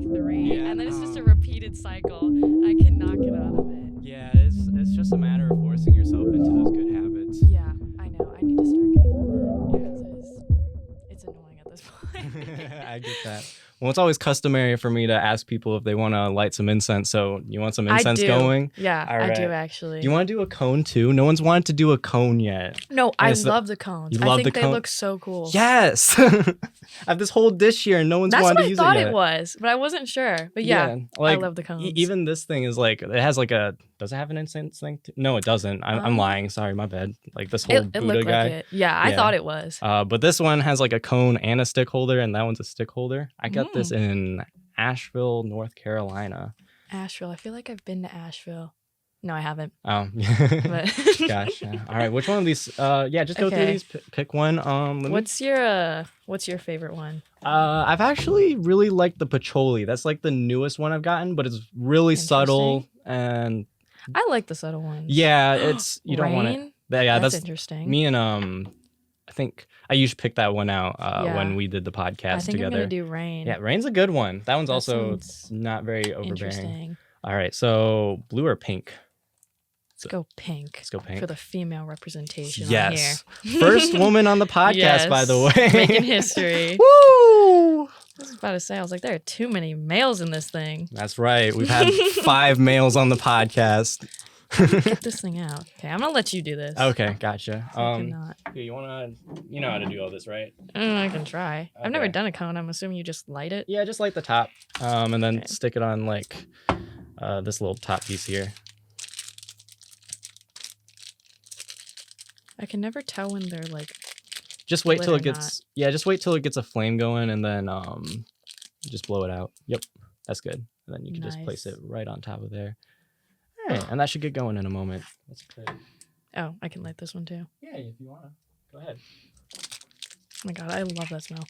like 3, and then it's just a repeated cycle. I cannot get out of it. Yeah, it's just a matter of forcing yourself into those good habits. Yeah, I know. I need to start getting on that because it's annoying at this point. I get that. Well, it's always customary for me to ask people if they want to light some incense. So you want some incense I do. going? Yeah, All I right. do actually. Do you want to do a cone too? No one's wanted to do a cone yet. No, I love the cones. You love I think the they cone? look so cool. Yes. I have this whole dish here and no one's That's wanted what to I use thought it yet. it was, but I wasn't sure. But yeah, like, I love the cones. Even this thing is like, it has like a, does it have an incense thing? No, it doesn't. I'm lying. Sorry, my bad. Like this whole it Buddha looked guy. like it. Yeah, I thought it was. But this one has like a cone and a stick holder, and that one's a stick holder. I got this in Asheville, North Carolina. Asheville. I feel like I've been to Asheville. No, I haven't. Oh, But gotcha. All right, which one of these? Just go through these. Pick one. What's your favorite one? I've actually really liked the patchouli. That's like the newest one I've gotten, but it's really subtle and. I like the subtle ones. Yeah, it's you don't want it. Yeah, that's interesting. Me and I think I usually pick that one out when we did the podcast I think together. I'm gonna do rain. Yeah, rain's a good one. That one's That also sounds not very overbearing. Interesting. All right, so blue or pink? Let's go pink. Let's go pink. For the female representation. Yes. On here. First woman on the podcast, by the way. Making history. Woo! I was about to say, I was like, there are too many males in this thing. That's right. We've had 5 males on the podcast. Get this thing out. Okay, I'm gonna let you do this. Okay, gotcha. I cannot. You know how to do all this, right? I can try. Okay. I've never done a cone. I'm assuming you just light it. Yeah, just light the top, and then stick it on like this little top piece here. I can never tell when they're like. Just wait till it lit or gets. Yeah, just wait till it gets a flame going, and then just blow it out. Yep, that's good. And then you can just place it right on top of there. All right, and that should get going in a moment. That's good. Oh, I can light this one too. Yeah, if you wanna, go ahead. Oh my god, I love that smell.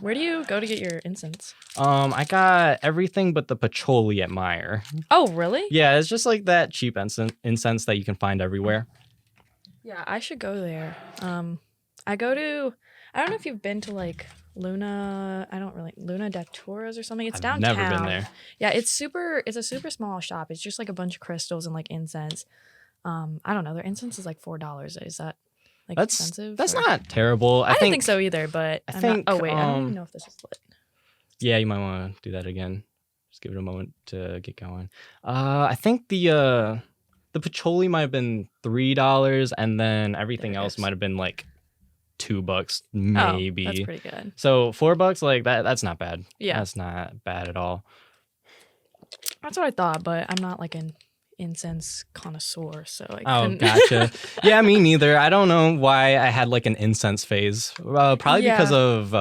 Where do you go to get your incense? I got everything but the patchouli at Meyer. Oh, really? Yeah, it's just like that cheap incense that you can find everywhere. Yeah, I should go there. I don't know if you've been to like Luna Daturas or something. It's downtown. Never been there. Yeah, it's a super small shop. It's just like a bunch of crystals and like incense. I don't know. Their incense is like $4. Is that like expensive? That's not terrible. I don't think so either, but I don't even know if this is lit. Yeah, you might want to do that again. Just give it a moment to get going. I think the patchouli might have been $3, and then everything else might have been like $2 maybe. Oh, that's pretty good. So $4, like that's not bad. Yeah, that's not bad at all. That's what I thought, but I'm not like an incense connoisseur, so I couldn't. Gotcha. Yeah, me neither. I don't know why I had like an incense phase. Probably because of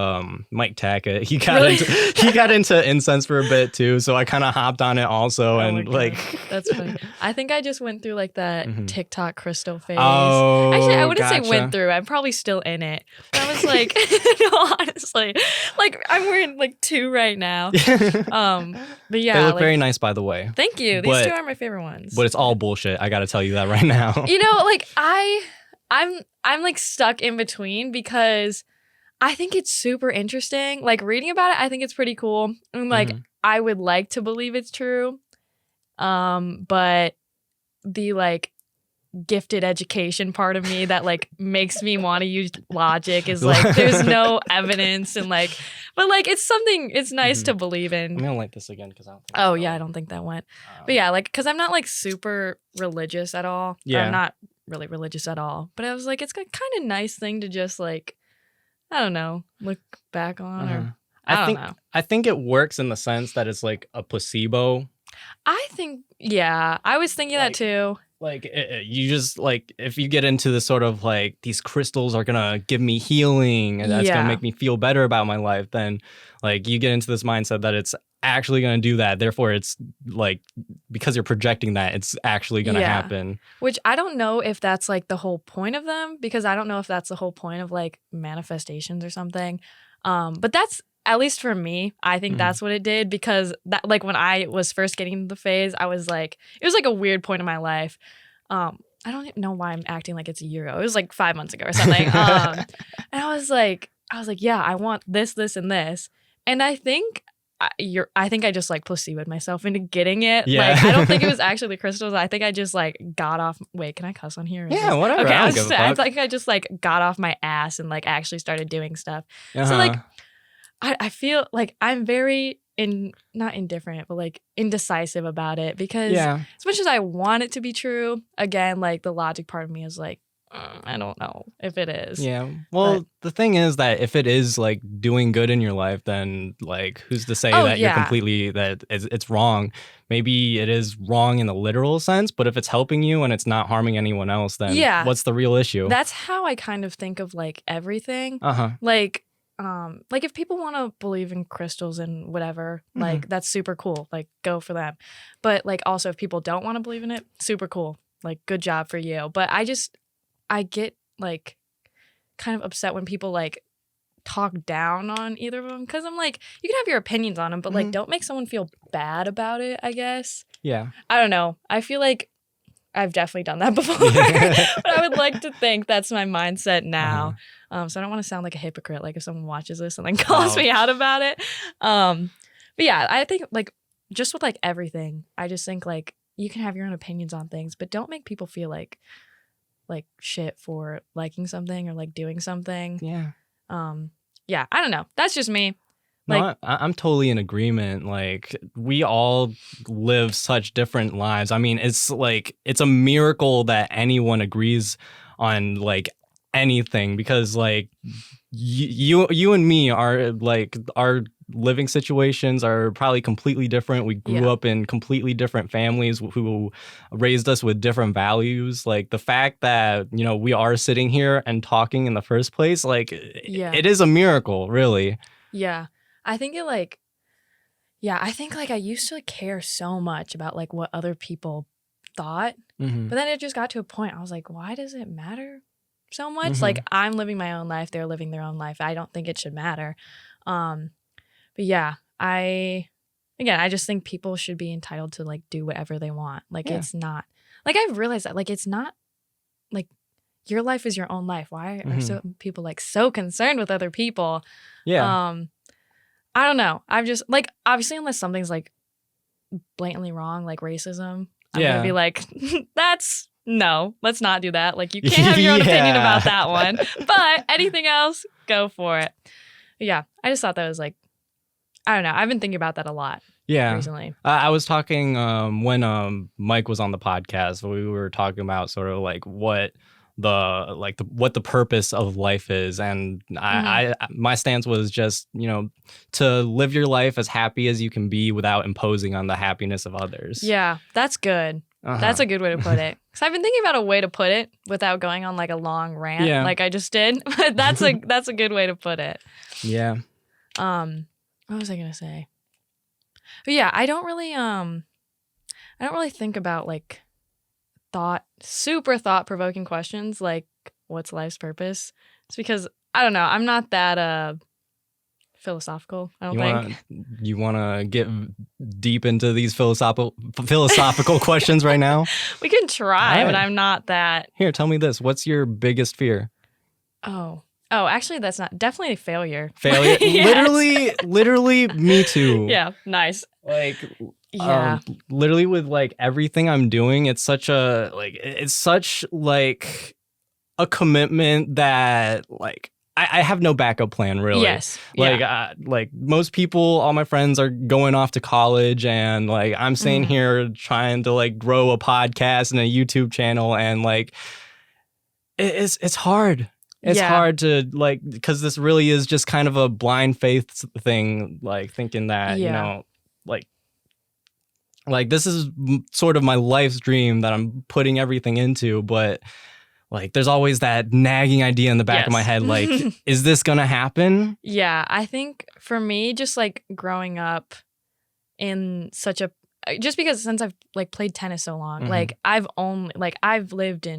Mike Tackett. He got into incense for a bit too, so I kind of hopped on it also, and like that's funny. I think I just went through like that TikTok crystal phase. Oh, actually, I wouldn't say went through. I'm probably still in it. But I was like, no, honestly, like I'm wearing like 2 right now. But yeah, they look very nice, by the way. Thank you. These 2 are my favorite ones. But it's all bullshit. I got to tell you that right now. You know, like I'm like stuck in between because I think it's super interesting. Like reading about it, I think it's pretty cool. And like I would like to believe it's true. But the like gifted education part of me that like makes me want to use logic is like there's no evidence and like but like it's nice to believe in. I'm gonna light this again because I don't think I don't think that went. But yeah, like because I'm not like super religious at all. Yeah, I'm not really religious at all, but I was like it's a kind of nice thing to just like I don't know, look back on or I don't know. I think it works in the sense that it's like a placebo. I think I was thinking that too. Like you just like if you get into this sort of like these crystals are gonna give me healing and that's gonna make me feel better about my life, then like you get into this mindset that it's actually gonna do that. Therefore, it's like because you're projecting that it's actually gonna happen. Which I don't know if that's like the whole point of them because I don't know if that's the whole point of like manifestations or something. But that's at least for me, I think that's what it did because that like when I was first getting into the phase, I was like, it was like a weird point in my life. I don't even know why I'm acting like it's a year ago. It was like 5 months ago or something. And I was like, yeah, I want this, this, and this. And I think I think I just like placeboed myself into getting it. Yeah. Like I don't think it was actually the crystals. I think I just like got off. Wait, can I cuss on here? Yeah, whatever. Okay, I don't give a fuck. I think I just like got off my ass and like actually started doing stuff. Uh-huh. So like I feel like I'm very not indifferent, but like indecisive about it because as much as I want it to be true, again, like the logic part of me is like, I don't know if it is. Yeah. Well, the thing is that if it is like doing good in your life, then like who's to say that you're completely that it's wrong? Maybe it is wrong in the literal sense, but if it's helping you and it's not harming anyone else, then what's the real issue? That's how I kind of think of like everything. Like if people want to believe in crystals and whatever, like that's super cool. Like go for them. But like also if people don't want to believe in it, super cool. Like good job for you. But I get like kind of upset when people like talk down on either of them because I'm like, you can have your opinions on them, but like don't make someone feel bad about it, I guess. Yeah. I don't know. I feel like I've definitely done that before, but I would like to think that's my mindset now. So I don't want to sound like a hypocrite, like if someone watches this and then calls me out about it. But yeah, I think like just with like everything, I just think like you can have your own opinions on things, but don't make people feel like shit for liking something or like doing something. Yeah. Yeah, I don't know. That's just me. No, Like, I'm totally in agreement. Like we all live such different lives. I mean, it's like it's a miracle that anyone agrees on like anything because like you and me are like our living situations are probably completely different. We grew up in completely different families who raised us with different values. Like the fact that, you know, we are sitting here and talking in the first place, like it is a miracle, really. Yeah. I think I think like I used to like care so much about like what other people thought. But then it just got to a point I was like, why does it matter so much? Like I'm living my own life, they're living their own life. I don't think it should matter. But yeah, I just think people should be entitled to like do whatever they want. Like it's not like I've realized that like it's not like your life is your own life. Why are so people like so concerned with other people? Yeah. I don't know. I'm just like obviously unless something's like blatantly wrong, like racism, I'm gonna be like, let's not do that. Like you can't have your own opinion about that one. But anything else, go for it. But yeah, I just thought that was like, I don't know. I've been thinking about that a lot recently. I was talking when Mike was on the podcast, we were talking about sort of like what the purpose of life is, and I my stance was just, you know, to live your life as happy as you can be without imposing on the happiness of others. Yeah, that's good. That's a good way to put it. Because I've been thinking about a way to put it without going on like a long rant like I just did. But that's a good way to put it. Yeah. What was I gonna say? But yeah, I don't really think about like super thought-provoking questions like what's life's purpose. It's because I don't know, I'm not that philosophical, I don't think. You want to get deep into these philosophical questions right now? We can try, but I'm not that. Here, tell me this. What's your biggest fear? Oh, actually, that's not definitely failure. Failure? Literally, me too. Yeah, nice. Like, literally with like everything I'm doing, it's such a commitment that like I have no backup plan really. Yes. Like most people, all my friends are going off to college, and like I'm staying here trying to like grow a podcast and a YouTube channel, and like it's hard. It's hard to like, because this really is just kind of a blind faith thing, like thinking that, you know, like this is sort of my life's dream that I'm putting everything into, but like there's always that nagging idea in the back of my head, like, is this gonna happen? Yeah, I think for me, just like growing up in such a, just because since I've like played tennis so long, like I've lived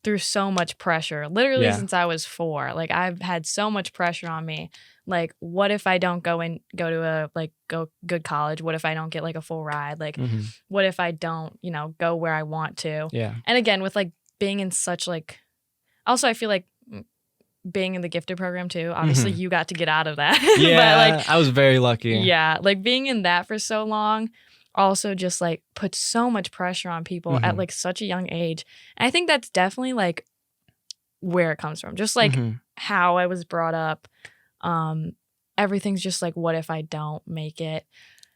through so much pressure, literally since I was 4. Like I've had so much pressure on me. Like, what if I don't go to a good college? What if I don't get like a full ride? Like, what if I don't, you know, go where I want to? Yeah. And again, with like being in such like, also I feel like being in the gifted program too. Obviously, you got to get out of that. Yeah, but like, I was very lucky. Yeah, like being in that for so long also just like puts so much pressure on people at like such a young age. And I think that's definitely like where it comes from. Just like how I was brought up. Everything's just like, what if I don't make it?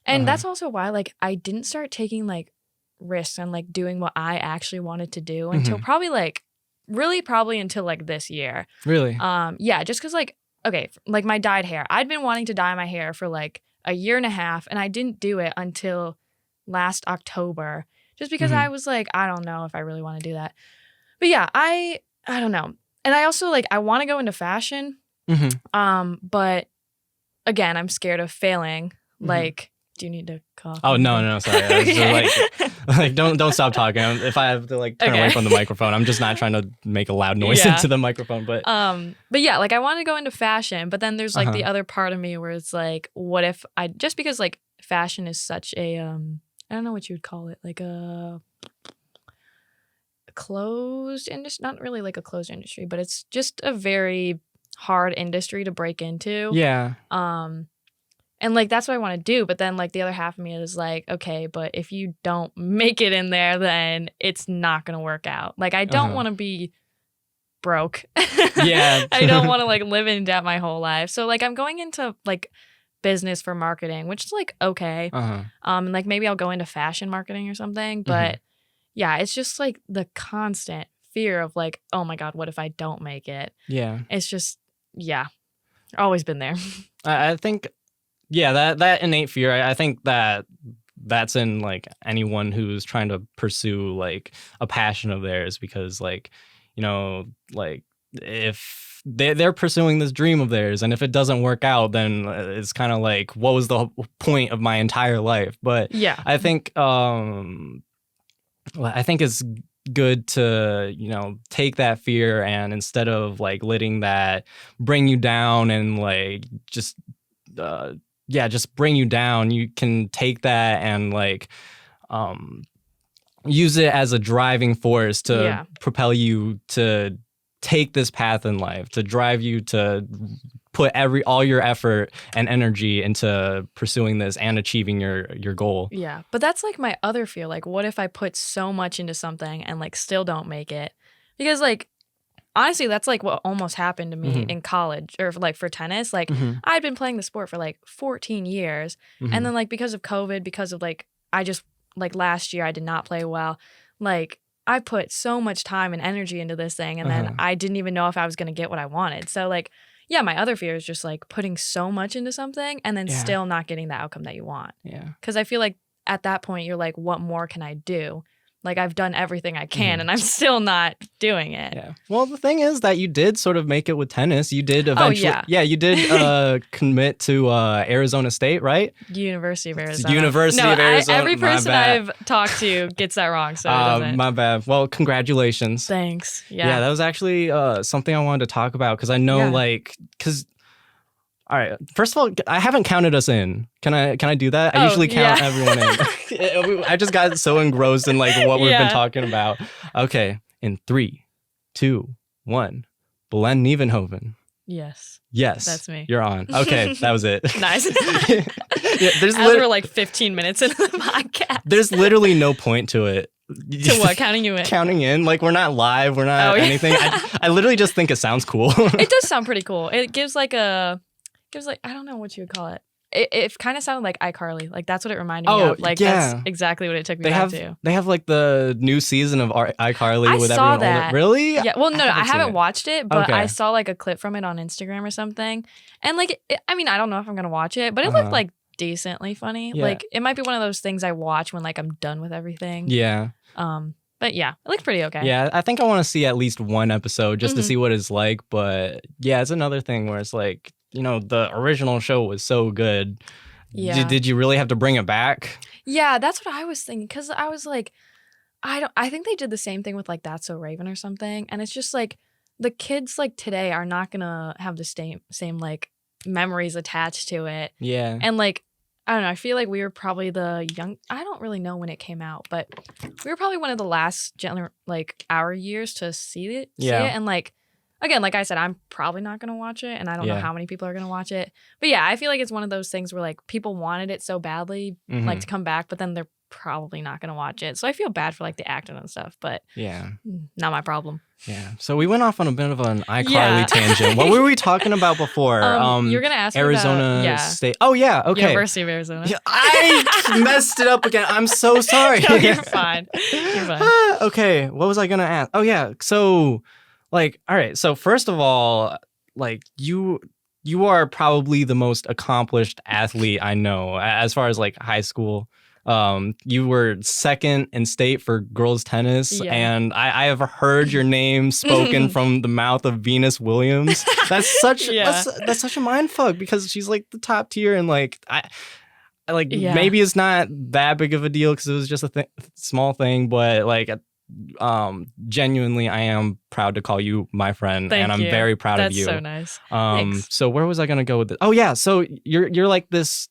And that's also why like I didn't start taking like risks and like doing what I actually wanted to do until probably like probably until like this year. Really? Yeah, just because like, okay, like my dyed hair. I'd been wanting to dye my hair for like a year and a half, and I didn't do it until last October, just because I was like, I don't know if I really want to do that. But yeah, I don't know. And I also like, I want to go into fashion. But again, I'm scared of failing. Like, do you need to cough? Oh no, sorry. I was just like don't stop talking. If I have to like turn away from the microphone, I'm just not trying to make a loud noise into the microphone. But yeah, like I want to go into fashion, but then there's like the other part of me where it's like, what if I just because like fashion is such a I don't know what you would call it, like a closed industry, not really like a closed industry, but it's just a very hard industry to break into. Yeah. And like that's what I want to do, but then like the other half of me is like, okay, but if you don't make it in there, then it's not gonna work out. Like I don't want to be broke. Yeah. I don't want to like live in debt my whole life. So like I'm going into like business for marketing, which is like okay. And like maybe I'll go into fashion marketing or something. But yeah, it's just like the constant fear of like, oh my God, what if I don't make it? Yeah. It's just always been there. I think that innate fear, I think that's in like anyone who's trying to pursue like a passion of theirs, because like, you know, like if they're pursuing this dream of theirs, and if it doesn't work out, then it's kind of like, what was the point of my entire life? But yeah, I think it's good to, you know, take that fear, and instead of like letting that bring you down and like just bring you down, you can take that and like use it as a driving force to propel you to take this path in life, to drive you to put all your effort and energy into pursuing this and achieving your goal. Yeah, but that's like my other fear. Like, what if I put so much into something and like still don't make it? Because like honestly, that's like what almost happened to me in college, or like for tennis. Like I'd been playing the sport for like 14 years. And then like because of COVID, because of like, I just like last year I did not play well. Like I put so much time and energy into this thing, and then I didn't even know if I was going to get what I wanted. So like, yeah, my other fear is just like putting so much into something and then still not getting the outcome that you want. Yeah. Because I feel like at that point you're like, what more can I do? Like I've done everything I can and I'm still not doing it. Yeah. Well, the thing is that you did sort of make it with tennis. You did eventually. Oh, yeah. You did commit to Arizona State, right? University of Arizona. University of Arizona. Every person I've talked to gets that wrong. So it doesn't. My bad. Well, congratulations. Thanks. Yeah. Yeah, that was actually something I wanted to talk about, because I know all right. First of all, I haven't counted us in. Can I do that? I usually count everyone in. I just got so engrossed in like what we've been talking about. Okay. In 3, 2, 1. Belen Nevenhoven. Yes. That's me. You're on. Okay, that was it. Nice. We're like 15 minutes into the podcast. There's literally no point to it. To what? Counting you in? Counting in. Like, we're not live. We're not anything. I literally just think it sounds cool. It does sound pretty cool. It gives like I don't know what you would call it. It kind of sounded like iCarly. Like that's what it reminded me of. Like that's exactly what it took me back to. They have like the new season of iCarly with saw everyone that. older. Really? Yeah. Well, no, I haven't watched it, but I saw like a clip from it on Instagram or something. And like, I mean, I don't know if I'm gonna watch it, but it looked like decently funny. Yeah. Like it might be one of those things I watch when like I'm done with everything. Yeah. But yeah, it looked pretty okay. Yeah, I think I want to see at least one episode just to see what it's like. But yeah, it's another thing where it's like, you know, the original show was so good. Yeah. Did you really have to bring it back? Yeah, that's what I was thinking. Because I was like, I think they did the same thing with like That's So Raven or something. And it's just like the kids like today are not going to have the same like memories attached to it. Yeah. And like, I don't know, I feel like we were probably I don't really know when it came out, but we were probably one of the last like our years to see it. And like, again, like I said, I'm probably not going to watch it, and I don't know how many people are going to watch it. But yeah, I feel like it's one of those things where like people wanted it so badly, like to come back, but then they're probably not going to watch it. So I feel bad for like the acting and stuff, but not my problem. Yeah. So we went off on a bit of an iCarly tangent. What were we talking about before? You're going to ask Arizona me about, State. Oh, yeah. Okay. University of Arizona. Yeah, I messed it up again. I'm so sorry. No, you're fine. You're fine. Okay. What was I going to ask? Oh, yeah. So, like, all right. So first of all, like you are probably the most accomplished athlete I know as far as like high school. You were second in state for girls tennis, and I have heard your name spoken from the mouth of Venus Williams. That's such that's such a mind fuck because she's like the top tier, and like maybe it's not that big of a deal because it was just a small thing, but like genuinely I am proud to call you my friend. Thank and I'm you. very proud That's of you. so nice. Thanks. So where was I gonna go with this? Oh yeah, so you're like this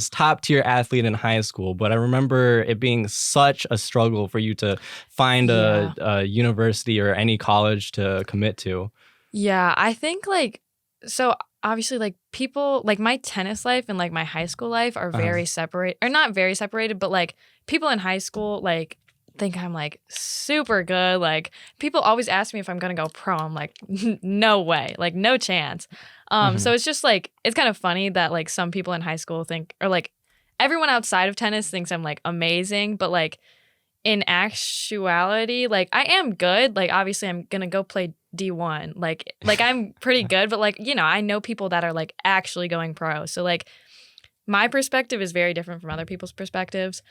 top tier athlete in high school, but I remember it being such a struggle for you to find a university or any college to commit to. Yeah, I think like, so obviously like people, like my tennis life and like my high school life are very separate, or not very separated, but like people in high school like think I'm like super good. Like people always ask me if I'm gonna go pro. I'm like, no way, like no chance. So it's just like, it's kind of funny that like some people in high school think, or like everyone outside of tennis thinks I'm like amazing, but like in actuality, like I am good. Like obviously I'm gonna go play D1. Like I'm pretty good, but like, you know, I know people that are like actually going pro. So like my perspective is very different from other people's perspectives.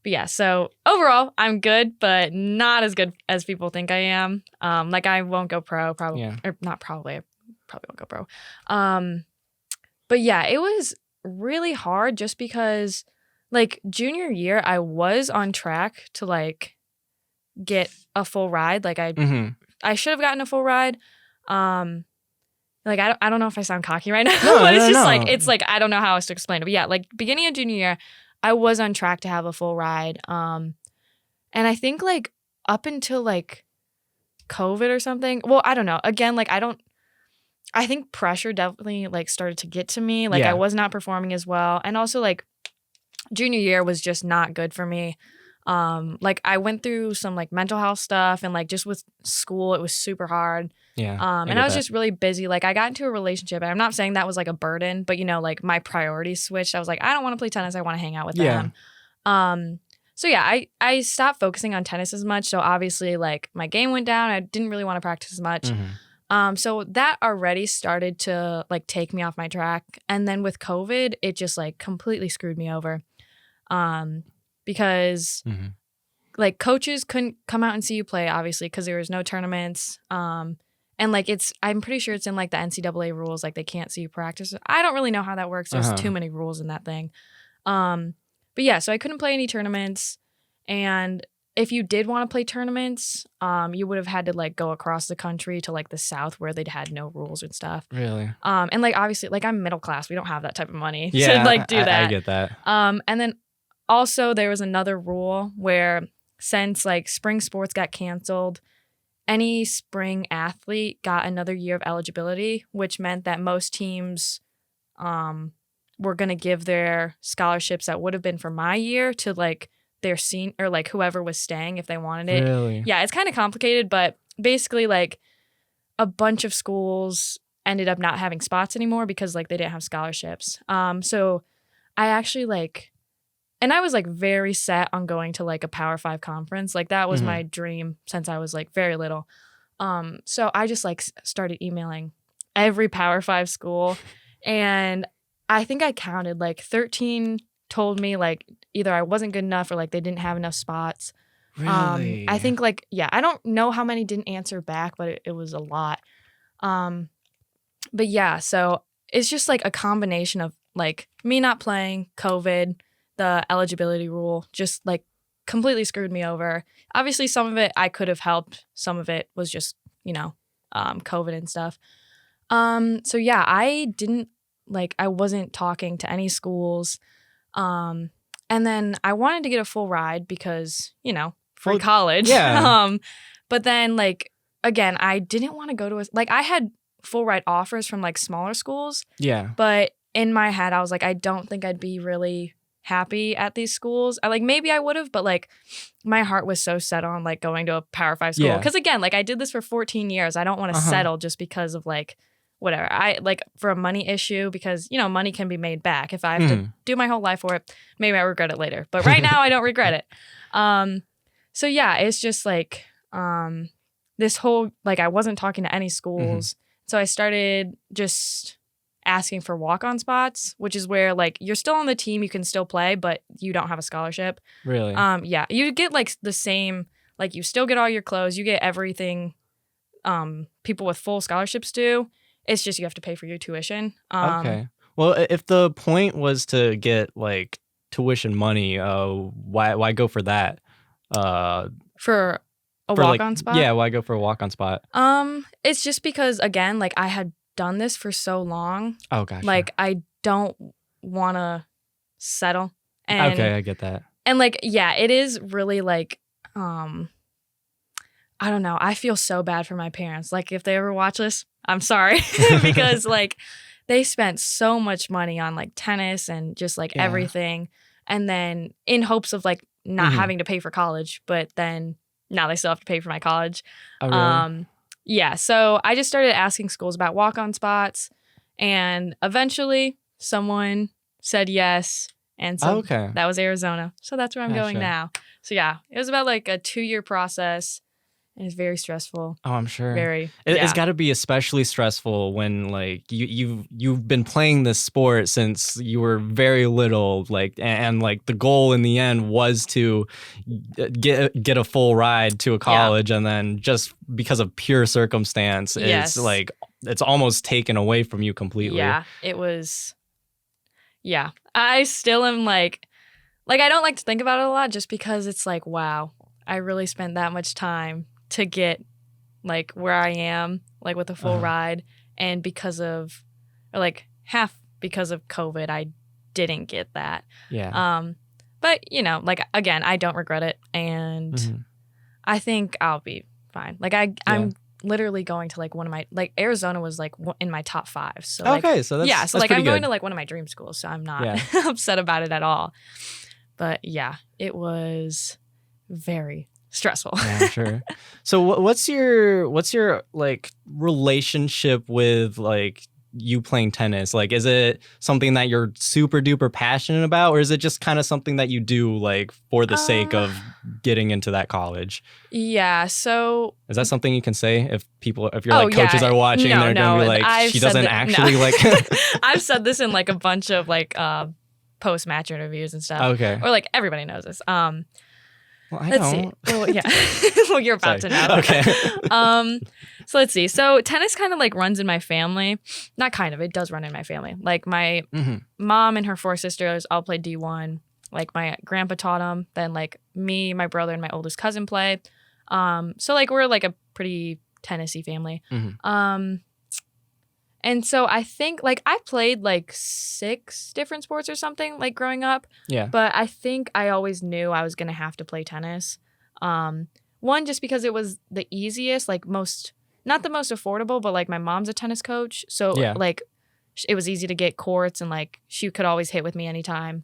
But yeah, so overall, I'm good, but not as good as people think I am. Like I won't go pro, probably, or not probably. I probably won't go pro. But yeah, it was really hard just because, like junior year, I was on track to like get a full ride. Like I should have gotten a full ride. Like I don't know if I sound cocky right now, but it's just like it's like I don't know how else to explain it. But yeah, like beginning of junior year, I was on track to have a full ride. And I think like up until like COVID or something, well, I don't know. Again, like I think pressure definitely like started to get to me. Like I was not performing as well. And also like junior year was just not good for me. Like I went through some like mental health stuff and like just with school, it was super hard. Yeah. And I was just really busy. Like I got into a relationship, and I'm not saying that was like a burden, but you know, like my priorities switched. I was like, I don't want to play tennis. I want to hang out with them. So yeah, I stopped focusing on tennis as much. So obviously like my game went down. I didn't really want to practice as much. So that already started to like take me off my track. And then with COVID, it just like completely screwed me over. Because like coaches couldn't come out and see you play, obviously, because there was no tournaments. And like I'm pretty sure it's in like the NCAA rules, like they can't see you practice. I don't really know how that works. There's too many rules in that thing. But yeah, so I couldn't play any tournaments. And if you did want to play tournaments, you would have had to like go across the country to like the South where they'd had no rules and stuff. Really? And like obviously, like I'm middle class. We don't have that type of money to like do that. I get that. And then also there was another rule where since like spring sports got canceled, any spring athlete got another year of eligibility, which meant that most teams were going to give their scholarships that would have been for my year to like their senior or like whoever was staying if they wanted it. Really? Yeah, it's kind of complicated, but basically like a bunch of schools ended up not having spots anymore because like they didn't have scholarships. So I actually like, and I was like very set on going to like a Power 5 conference. Like that was my dream since I was like very little. So I just like started emailing every Power 5 school, and I think I counted like 13 told me like either I wasn't good enough or like they didn't have enough spots. Really? I think like, yeah, I don't know how many didn't answer back, but it was a lot. But yeah, so it's just like a combination of like me not playing, COVID, the eligibility rule just like completely screwed me over. Obviously, some of it I could have helped. Some of it was just, you know, COVID and stuff. So yeah, I wasn't talking to any schools. And then I wanted to get a full ride because, you know, free college. Yeah. But then like again, I didn't want to go to like I had full ride offers from like smaller schools. Yeah. But in my head, I was like, I don't think I'd be really happy at these schools. I like maybe I would have, but like my heart was so set on like going to a Power 5 school. Because again, like I did this for 14 years. I don't want to settle just because of like whatever. I like for a money issue because, you know, money can be made back. If I have to do my whole life for it, maybe I regret it later. But right now I don't regret it. So yeah, it's just like this whole like I wasn't talking to any schools. So I started just asking for walk-on spots, which is where like you're still on the team, you can still play, but you don't have a scholarship. Really? Yeah, you get like the same, like you still get all your clothes, you get everything people with full scholarships do. It's just you have to pay for your tuition. Okay. Well, if the point was to get like tuition money, why go for that? For a walk-on spot? Yeah, why go for a walk-on spot? It's just because again, like I had done this for so long. Oh gosh. Like I don't want to settle. And, okay, I get that. And like yeah, it is really like I don't know. I feel so bad for my parents. Like if they ever watch this, I'm sorry because like they spent so much money on like tennis and just like everything, and then in hopes of like not having to pay for college, but then now they still have to pay for my college. Oh, really? Yeah, so I just started asking schools about walk-on spots, and eventually someone said yes, and so that was Arizona. So that's where I'm going now. So yeah, it was about like a 2-year process, and it's very stressful. Oh, I'm sure. Very. It's got to be especially stressful when like you've been playing this sport since you were very little, like and like the goal in the end was to get a full ride to a college, and then just because of pure circumstance, it's like it's almost taken away from you completely. Yeah, it was. Yeah, I still am like I don't like to think about it a lot just because it's like, wow, I really spent that much time to get like where I am, like with a full ride, and because of, or like half because of COVID, I didn't get that. Yeah. But you know, like again, I don't regret it, and I think I'll be fine. Like I'm literally going to like one of my like Arizona was like in my top 5. So like, so that's so like I'm going good. to like one of my dream schools, so I'm not upset about it at all. But yeah, it was very stressful. Yeah, sure. So what's your like relationship with like you playing tennis? Like, is it something that you're super duper passionate about, or is it just kind of something that you do like for the sake of getting into that college? Yeah. So is that something you can say if your like coaches are watching, they're gonna be like, she doesn't actually like. I've said this in like a bunch of like post-match interviews and stuff. Okay. Or like everybody knows this. Well, I let's don't. see. Well, yeah. Well, you're about to know. Okay. So let's see. So tennis kind of like runs in my family. Not kind of. It does run in my family. Like my mom and her 4 sisters all played D1. Like my grandpa taught them. Then like me, my brother, and my oldest cousin play. So like we're like a pretty tennis-y family. And so I think like I played like 6 different sports or something like growing up. Yeah. But I think I always knew I was going to have to play tennis. One, just because it was the easiest, like not the most affordable, but like my mom's a tennis coach. So like it was easy to get courts, and like she could always hit with me anytime.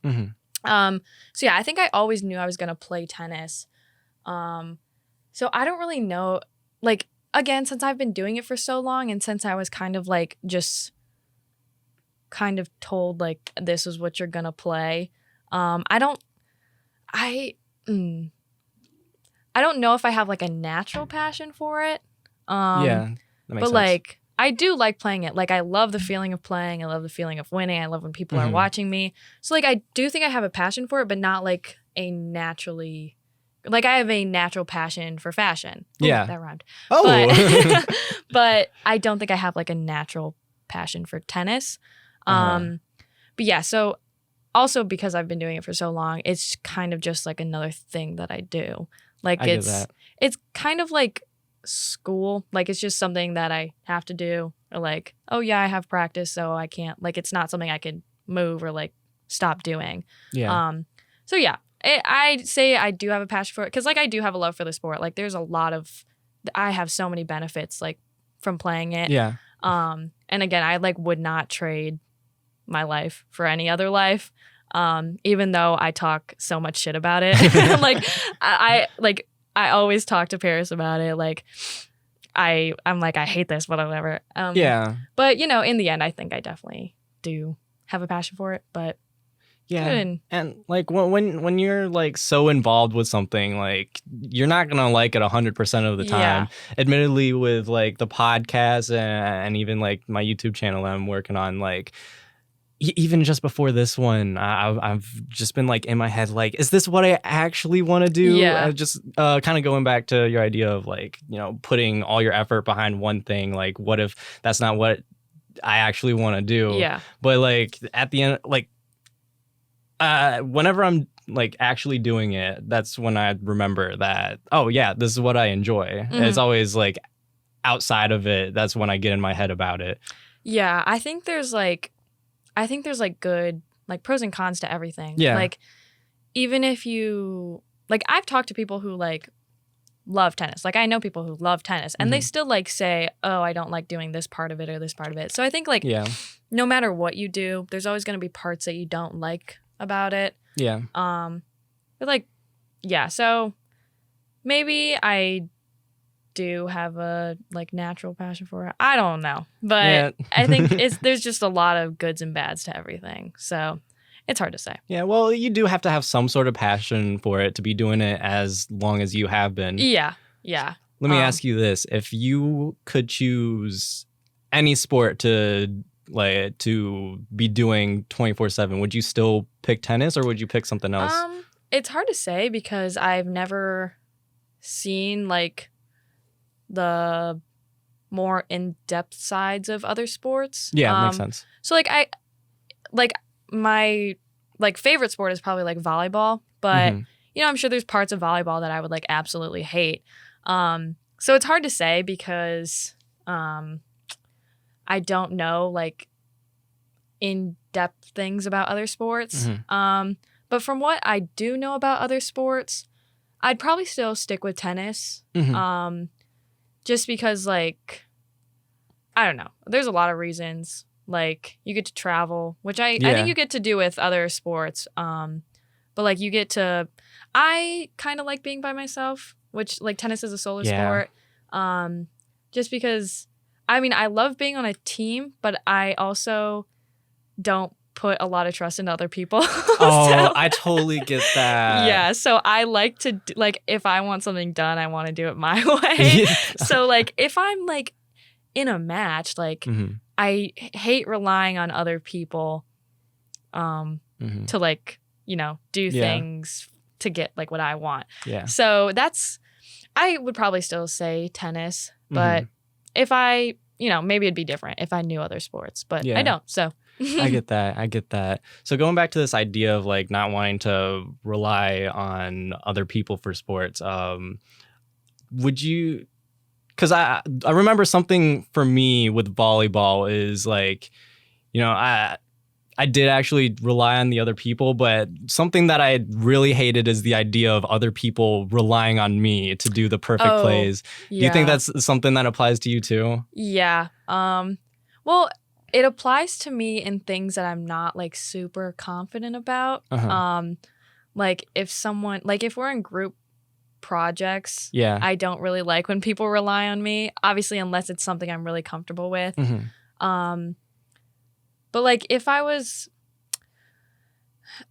So yeah, I think I always knew I was going to play tennis. So I don't really know, like, again, since I've been doing it for so long, and since I was kind of like just kind of told like this is what you're gonna play, I don't know if I have like a natural passion for it. That makes sense. Like I do like playing it. Like I love the feeling of playing. I love the feeling of winning. I love when people are watching me. So like I do think I have a passion for it, but not like a naturally. Like, I have a natural passion for fashion. Ooh, that rhymed. Oh. But I don't think I have, like, a natural passion for tennis. But, yeah, so also because I've been doing it for so long, it's kind of just, like, another thing that I do. Like, it's kind of like school. Like, it's just something that I have to do. Or, like, oh, yeah, I have practice, so I can't. Like, it's not something I can move or, like, stop doing. Yeah. So, yeah. I'd say I do have a passion for it because, like, I do have a love for the sport. Like, there's a lot of I have so many benefits like from playing it. Yeah. And again, I like would not trade my life for any other life. Even though I talk so much shit about it. Like I always talk to Paris about it. Like I'm like, I hate this, but whatever. Yeah. But you know, in the end, I think I definitely do have a passion for it. But yeah, and like when you're like so involved with something, like you're not gonna like it 100% of the time. Yeah. Admittedly, with like the podcast and even like my YouTube channel that I'm working on, like even just before this one, I've just been like in my head, like, is this what I actually want to do? Yeah. Just kind of going back to your idea of like, you know, putting all your effort behind one thing. Like, what if that's not what I actually want to do? Yeah. But like at the end, like whenever I'm like actually doing it, that's when I remember that, oh yeah, this is what I enjoy. Mm-hmm. It's always like outside of it, that's when I get in my head about it. Yeah, I think there's good like pros and cons to everything. Yeah. Like even if you like, I've talked to people who like love tennis. Like I know people who love tennis and they still like say, oh, I don't like doing this part of it or this part of it. So I think like no matter what you do, there's always going to be parts that you don't like about it. Yeah. But like, yeah. So maybe I do have a like natural passion for it. I don't know, but I think there's just a lot of goods and bads to everything. So it's hard to say. Yeah, well, you do have to have some sort of passion for it to be doing it as long as you have been. Yeah. Let me ask you this: if you could choose any sport to be doing 24/7, would you still pick tennis or would you pick something else? It's hard to say because I've never seen like the more in-depth sides of other sports. Yeah, makes sense. So my like favorite sport is probably like volleyball, but you know, I'm sure there's parts of volleyball that I would like absolutely hate. So it's hard to say because I don't know like in-depth things about other sports. But from what I do know about other sports, I'd probably still stick with tennis. Just because like I don't know. There's a lot of reasons. Like you get to travel, which I think you get to do with other sports. But like you get to, I kind of like being by myself, which like tennis is a solo sport. Just because, I mean, I love being on a team, but I also don't put a lot of trust in other people. Oh, I totally get that. Yeah, so I like to, like, if I want something done, I want to do it my way. So, like, if I'm, like, in a match, like, I hate relying on other people to, like, you know, do things to get, like, what I want. Yeah. So I would probably still say tennis, but if I, you know, maybe it'd be different if I knew other sports, but I don't, so. I get that. So going back to this idea of like not wanting to rely on other people for sports, would you, because I remember something for me with volleyball is like, you know, I did actually rely on the other people, but something that I really hated is the idea of other people relying on me to do the perfect plays. Yeah. Do you think that's something that applies to you too? Yeah. Well, it applies to me in things that I'm not like super confident about. Like if we're in group projects, I don't really like when people rely on me, obviously, unless it's something I'm really comfortable with. But like if I was,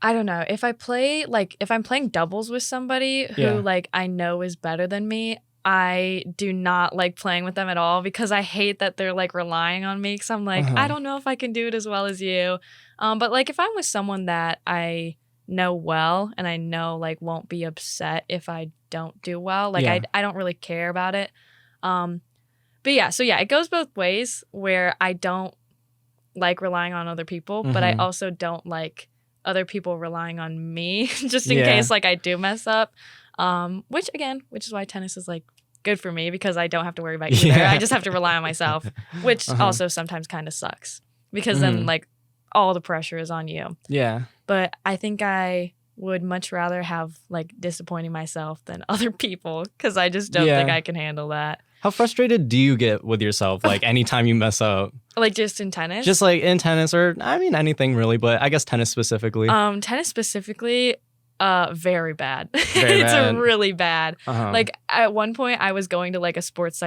I don't know, if I'm playing doubles with somebody who like I know is better than me, I do not like playing with them at all because I hate that they're like relying on me because I'm like, I don't know if I can do it as well as you. But like if I'm with someone that I know well and I know like won't be upset if I don't do well, like I don't really care about it. But yeah, so yeah, it goes both ways where I don't like relying on other people, but I also don't like other people relying on me just in case like I do mess up. Which is why tennis is like good for me because I don't have to worry about either. I just have to rely on myself, which also sometimes kind of sucks because then like all the pressure is on you. Yeah. But I think I would much rather have like disappointing myself than other people because I just don't think I can handle that. How frustrated do you get with yourself, like, anytime you mess up? Like, just in tennis? Just, like, in tennis or, I mean, anything really, but I guess tennis specifically. Tennis specifically, very bad. Very it's bad. Really bad. Like, at one point, I was going to, like, a sports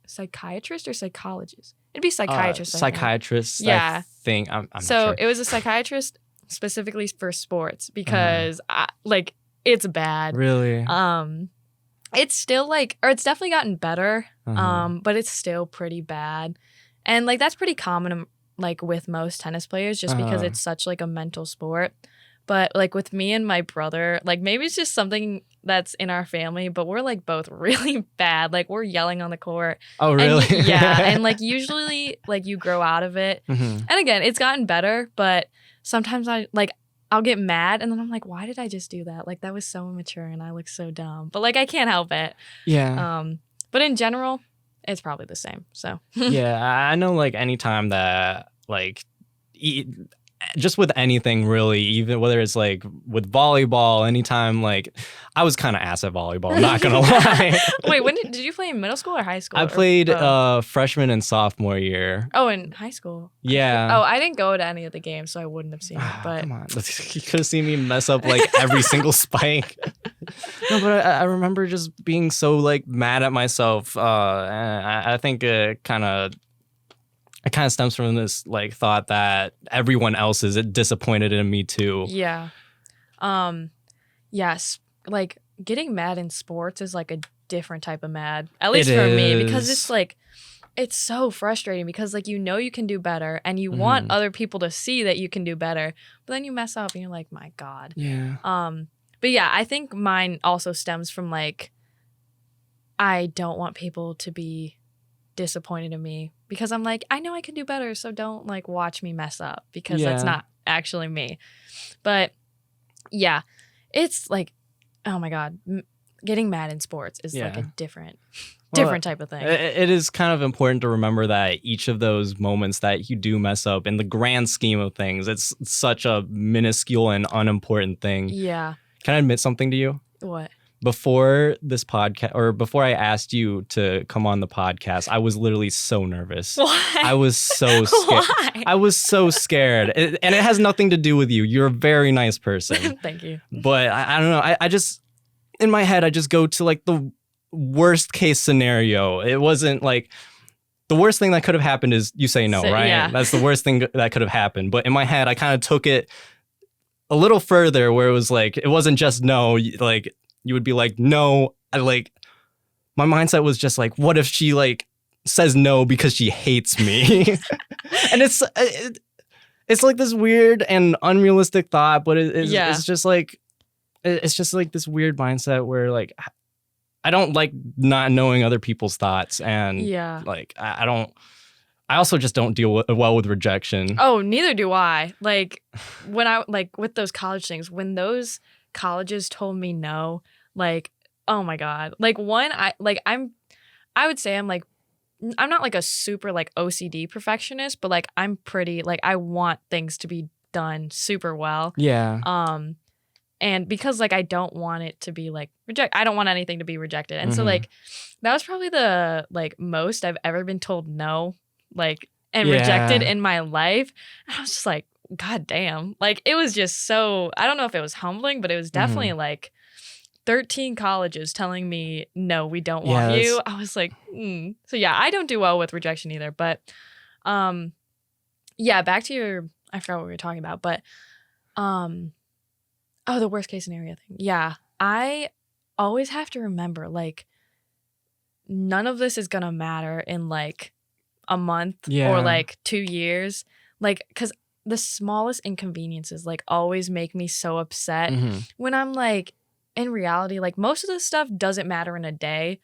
psychiatrist or psychologist? It'd be psychiatrist, Psychiatrist, yeah. I think. I'm not so sure. It was a psychiatrist specifically for sports because, it's bad. Really? It's still it's definitely gotten better, but it's still pretty bad. And like that's pretty common like with most tennis players just because it's such like a mental sport. But like with me and my brother, like maybe it's just something that's in our family, but we're like both really bad. Like we're yelling on the court. Oh, really? Yeah. And like usually like you grow out of it. And again, it's gotten better, but sometimes I'll get mad and then I'm like, why did I just do that? Like that was so immature and I look so dumb. But like I can't help it. Yeah. But in general, it's probably the same. So yeah, I know like anytime that like just with anything really, even whether it's like with volleyball, anytime like I was kind of ass at volleyball, I'm not gonna lie. Wait, when did you play in middle school or high school? I played freshman and sophomore year. Oh, in high school. Yeah. Oh, I didn't go to any of the games, so I wouldn't have seen it. But come on, you could have seen me mess up like every single spike. No, but I remember just being so like mad at myself. I think it kind of stems from this like thought that everyone else is disappointed in me too. Yeah. Yes. Like getting mad in sports is like a different type of mad. At least for me, because it's like it's so frustrating because like you know you can do better and you want other people to see that you can do better, but then you mess up and you're like, my God. Yeah. But yeah, I think mine also stems from like I don't want people to be disappointed in me because I'm like, I know I can do better, so don't like watch me mess up because that's not actually me. But yeah, it's like, oh my God, getting mad in sports is like a different type of thing. It is kind of important to remember that each of those moments that you do mess up in the grand scheme of things, it's such a minuscule and unimportant thing. Yeah. Can I admit something to you? What? Before this podcast, or before I asked you to come on the podcast, I was literally so nervous. Why? I was so scared. Why? I was so scared. And it has nothing to do with you. You're a very nice person. Thank you. But I don't know. I just, in my head, I just go to like the worst case scenario. It wasn't like, the worst thing that could have happened is you say no, right? Yeah. That's the worst thing that could have happened. But in my head, I kind of took it a little further where it was like, it wasn't just no, like, you would be like, no, my mindset was just like, what if she like says no because she hates me? And it's like this weird and unrealistic thought, but it's just like this weird mindset where like, I don't like not knowing other people's thoughts. And like, I also just don't deal well with rejection. Oh, neither do I. Like when I like with those college things, when those colleges told me no, like, oh my God. Like I would say I'm not like a super like OCD perfectionist, but like I'm pretty like I want things to be done super well. Yeah. And because like I don't want it to be like I don't want anything to be rejected. And so like that was probably the like most I've ever been told no, like and rejected in my life. And I was just like, God damn. Like it was just so, I don't know if it was humbling, but it was definitely like 13 colleges telling me, no, we don't want you. I was like, So yeah, I don't do well with rejection either. But yeah, back to I forgot what we were talking about, but the worst case scenario thing. Yeah, I always have to remember like none of this is gonna matter in like a month or like 2 years. Like, because the smallest inconveniences like always make me so upset when I'm like, in reality, like most of this stuff doesn't matter in a day.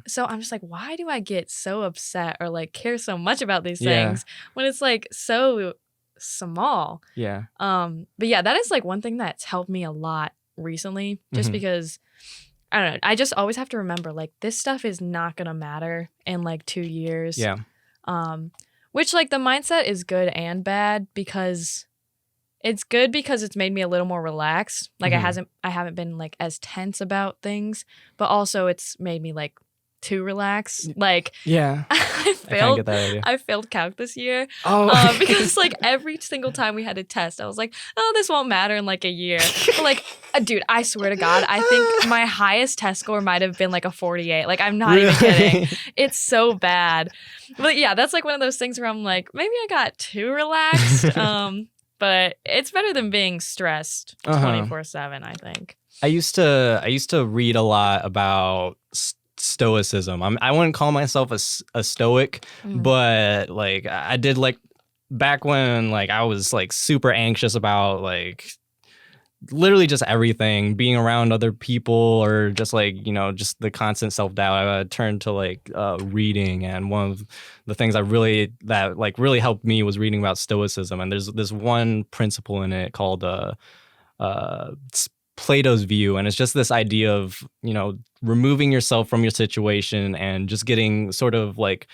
So I'm just like, why do I get so upset or like care so much about these things when it's like so small? Yeah. But yeah, that is like one thing that's helped me a lot recently, just because I don't know. I just always have to remember like this stuff is not gonna matter in like 2 years. Yeah. Which like the mindset is good and bad because It's good because it's made me a little more relaxed. Like I haven't been like as tense about things, but also it's made me like too relaxed. Like I failed calc this year. Because like every single time we had a test, I was like, oh, this won't matter in like a year. But like, dude, I swear to God, I think my highest test score might have been like a 48. Like, I'm not even kidding. It's so bad. But yeah, that's like one of those things where I'm like, maybe I got too relaxed. But it's better than being stressed 24/7, I think. I used to read a lot about Stoicism. I wouldn't call myself a Stoic, but like I did like back when like I was like super anxious about like literally just everything, being around other people or just like, you know, just the constant self-doubt. I turned to like reading, and one of the things that really helped me was reading about Stoicism. And there's this one principle in it called Plato's view, and it's just this idea of, you know, removing yourself from your situation and just getting sort of like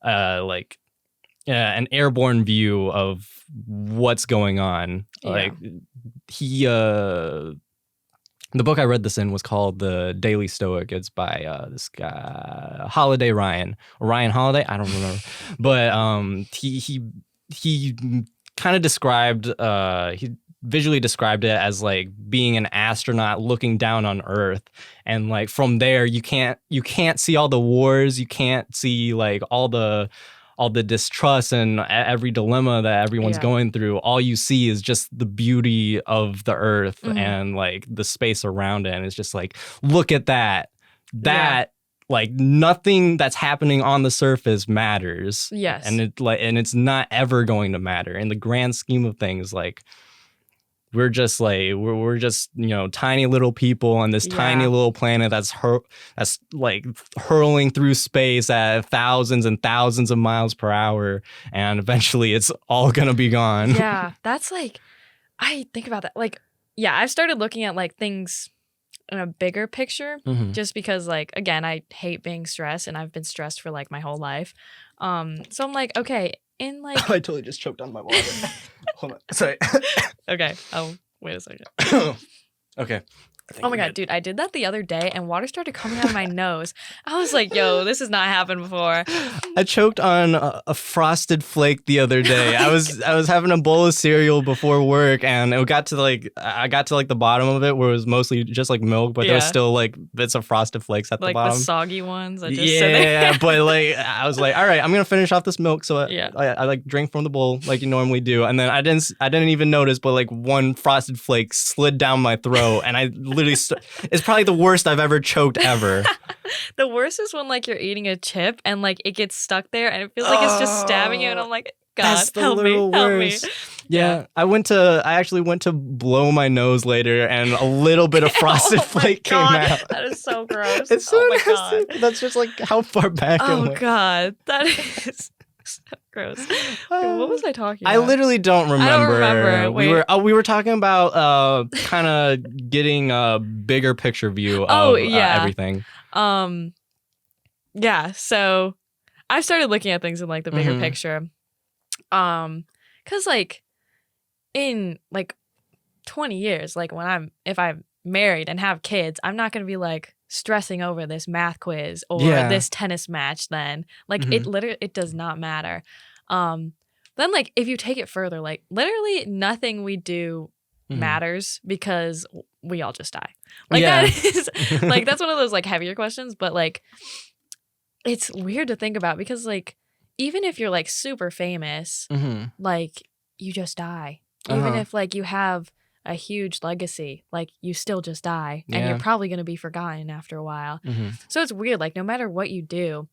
an airborne view of what's going on. Yeah. Like the book I read this in was called The Daily Stoic. It's by this guy Ryan Holiday. I don't remember, but he kind of described he visually described it as like being an astronaut looking down on Earth, and like from there you can't see all the wars, you can't see like all the distrust and every dilemma that everyone's going through. All you see is just the beauty of the Earth and like the space around it, and it's just like, look at that like nothing that's happening on the surface matters. Yes. And it's not ever going to matter in the grand scheme of things. Like we're just like we're just, you know, tiny little people on this tiny little planet that's like hurling through space at thousands and thousands of miles per hour, and eventually it's all gonna be gone. Yeah, that's like, I think about that. Like, yeah, I've started looking at like things in a bigger picture, just because like, again, I hate being stressed, and I've been stressed for like my whole life. So I'm like, okay, in like I totally just choked on my water. Hold on. Sorry. Okay. Oh, wait a second. Okay. Oh my God, dude, I did that the other day and water started coming out of my nose. I was like, yo, this has not happened before. I choked on a frosted flake the other day. I was having a bowl of cereal before work, and I got to the bottom of it where it was mostly just like milk, but there was still like bits of frosted flakes at the bottom. Like the soggy ones that just sit there. Yeah, but like I was like, all right, I'm gonna finish off this milk. So I like drank from the bowl like you normally do, and then I didn't even notice, but like one frosted flake slid down my throat, and I literally it's probably the worst I've ever choked ever. The worst is when like you're eating a chip and like it gets stuck there and it feels like it's just stabbing you, and I'm like, God, help me. Yeah, I actually went to blow my nose later, and a little bit of frosted flake came out. That is so gross. It's so nasty. That's just like how far back. Oh God, that is so gross. Wait, what was I talking about? I literally don't remember. I don't remember. Wait. We were talking about kind of getting a bigger picture view of everything. Yeah. So I started looking at things in like the bigger picture. Cause like in like 20 years, like if I'm married and have kids, I'm not gonna be like stressing over this math quiz or this tennis match. Then like it does not matter. Then like if you take it further, like literally nothing we do matters because we all just die. Like that is like, that's one of those like heavier questions, but like it's weird to think about because like even if you're like super famous, like you just die. Even if like you have a huge legacy, like you still just die and you're probably going to be forgotten after a while. So it's weird. Like no matter what you do,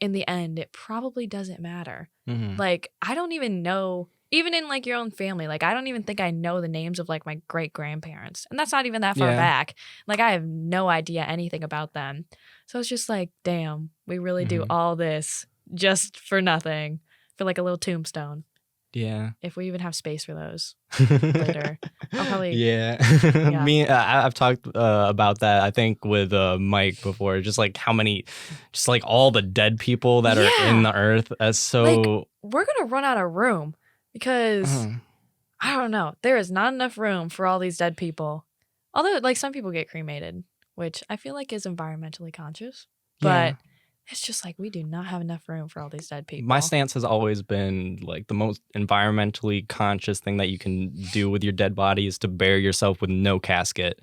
in the end, it probably doesn't matter. Like I don't even know, even in like your own family, like I don't even think I know the names of like my great grandparents. And that's not even that far back. Like I have no idea anything about them. So it's just like, damn, we really do all this just for nothing, for like a little tombstone. Yeah. If we even have space for those later. I'll probably... I've talked about that, I think, with Mike before. Just like how many... Just like all the dead people that are in the earth. That's so... Like, we're going to run out of room because... I don't know. There is not enough room for all these dead people. Although, like, some people get cremated, which I feel like is environmentally conscious. But it's just like we do not have enough room for all these dead people. My stance has always been like the most environmentally conscious thing that you can do with your dead body is to bury yourself with no casket.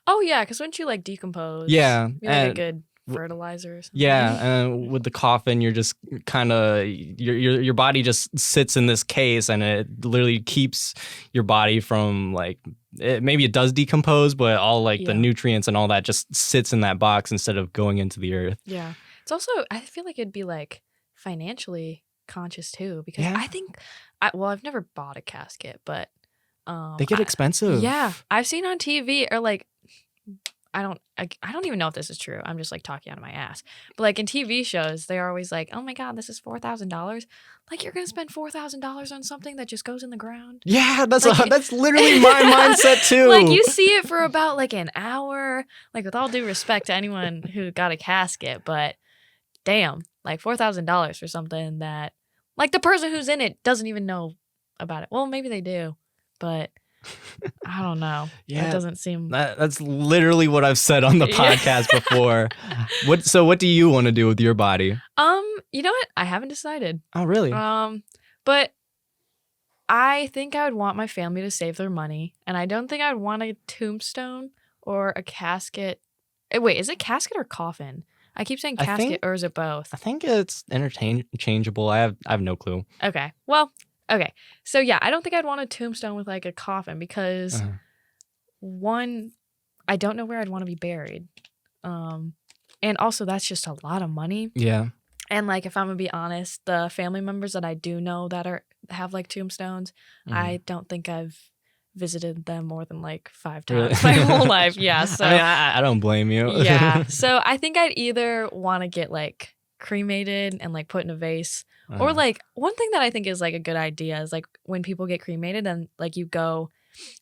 Oh, yeah, because wouldn't you, like, decompose? Yeah. Be like a good fertilizer or something. Yeah, and with the coffin, you're just kind of your body just sits in this case, and it literally keeps your body from like maybe it does decompose, but all like the nutrients and all that just sits in that box instead of going into the earth. Yeah, it's also I feel like it'd be like financially conscious too because I think I've never bought a casket, but they get expensive. Yeah, I've seen on TV or like. I don't even know if this is true. I'm just like talking out of my ass. But like in TV shows, they're always like, "Oh my God, this is $4,000." Like you're gonna spend $4,000 on something that just goes in the ground. Yeah, that's literally my mindset too. Like you see it for about like an hour. Like with all due respect to anyone who got a casket, but damn, like $4,000 for something that like the person who's in it doesn't even know about it. Well, maybe they do, but. I don't know. Yeah, that doesn't seem. That's literally what I've said on the podcast before. What do you want to do with your body? You know what? I haven't decided. Oh, really? But I think I would want my family to save their money, and I don't think I'd want a tombstone or a casket. Wait, is it casket or coffin? I keep saying casket, or is it both? I think it's interchangeable. I have no clue. Okay. Well. Okay, so yeah, I don't think I'd want a tombstone with like a coffin because one, I don't know where I'd want to be buried, and also that's just a lot of money. Yeah, and like if I'm gonna be honest, the family members that I do know that have like tombstones, I don't think I've visited them more than like 5 times my whole life. Yeah, so I mean, I don't blame you. Yeah, so I think I'd either want to get like cremated and like put in a vase. Or like one thing that I think is like a good idea is like when people get cremated and like you go,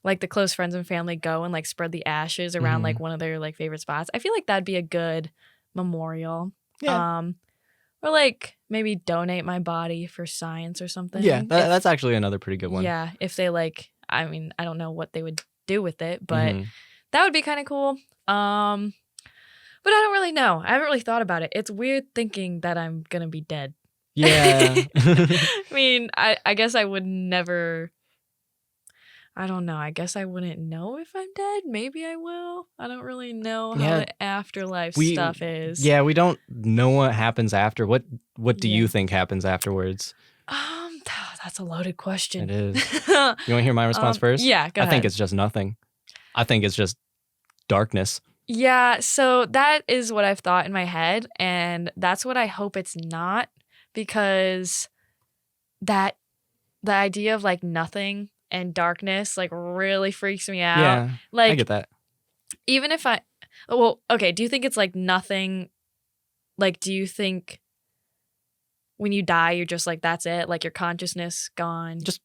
like the close friends and family go and like spread the ashes around like one of their like favorite spots. I feel like that'd be a good memorial. Yeah. Or like maybe donate my body for science or something. Yeah, that's actually another pretty good one. Yeah, if they like, I mean, I don't know what they would do with it, but that would be kind of cool. But I don't really know. I haven't really thought about it. It's weird thinking that I'm gonna be dead. Yeah. I mean, I guess I would never. I don't know. I guess I wouldn't know if I'm dead. Maybe I will. I don't really know how the afterlife stuff is. Yeah, we don't know what happens after. What do you think happens afterwards? That's a loaded question. It is. You want to hear my response first? Yeah, go ahead. I think it's just nothing. I think it's just darkness. Yeah, so that is what I've thought in my head, and that's what I hope it's not. Because the idea of like nothing and darkness like really freaks me out. Yeah, like I get that. Even if okay, do you think it's like nothing? Like, do you think when you die, you're just like, that's it? Like your consciousness gone? Just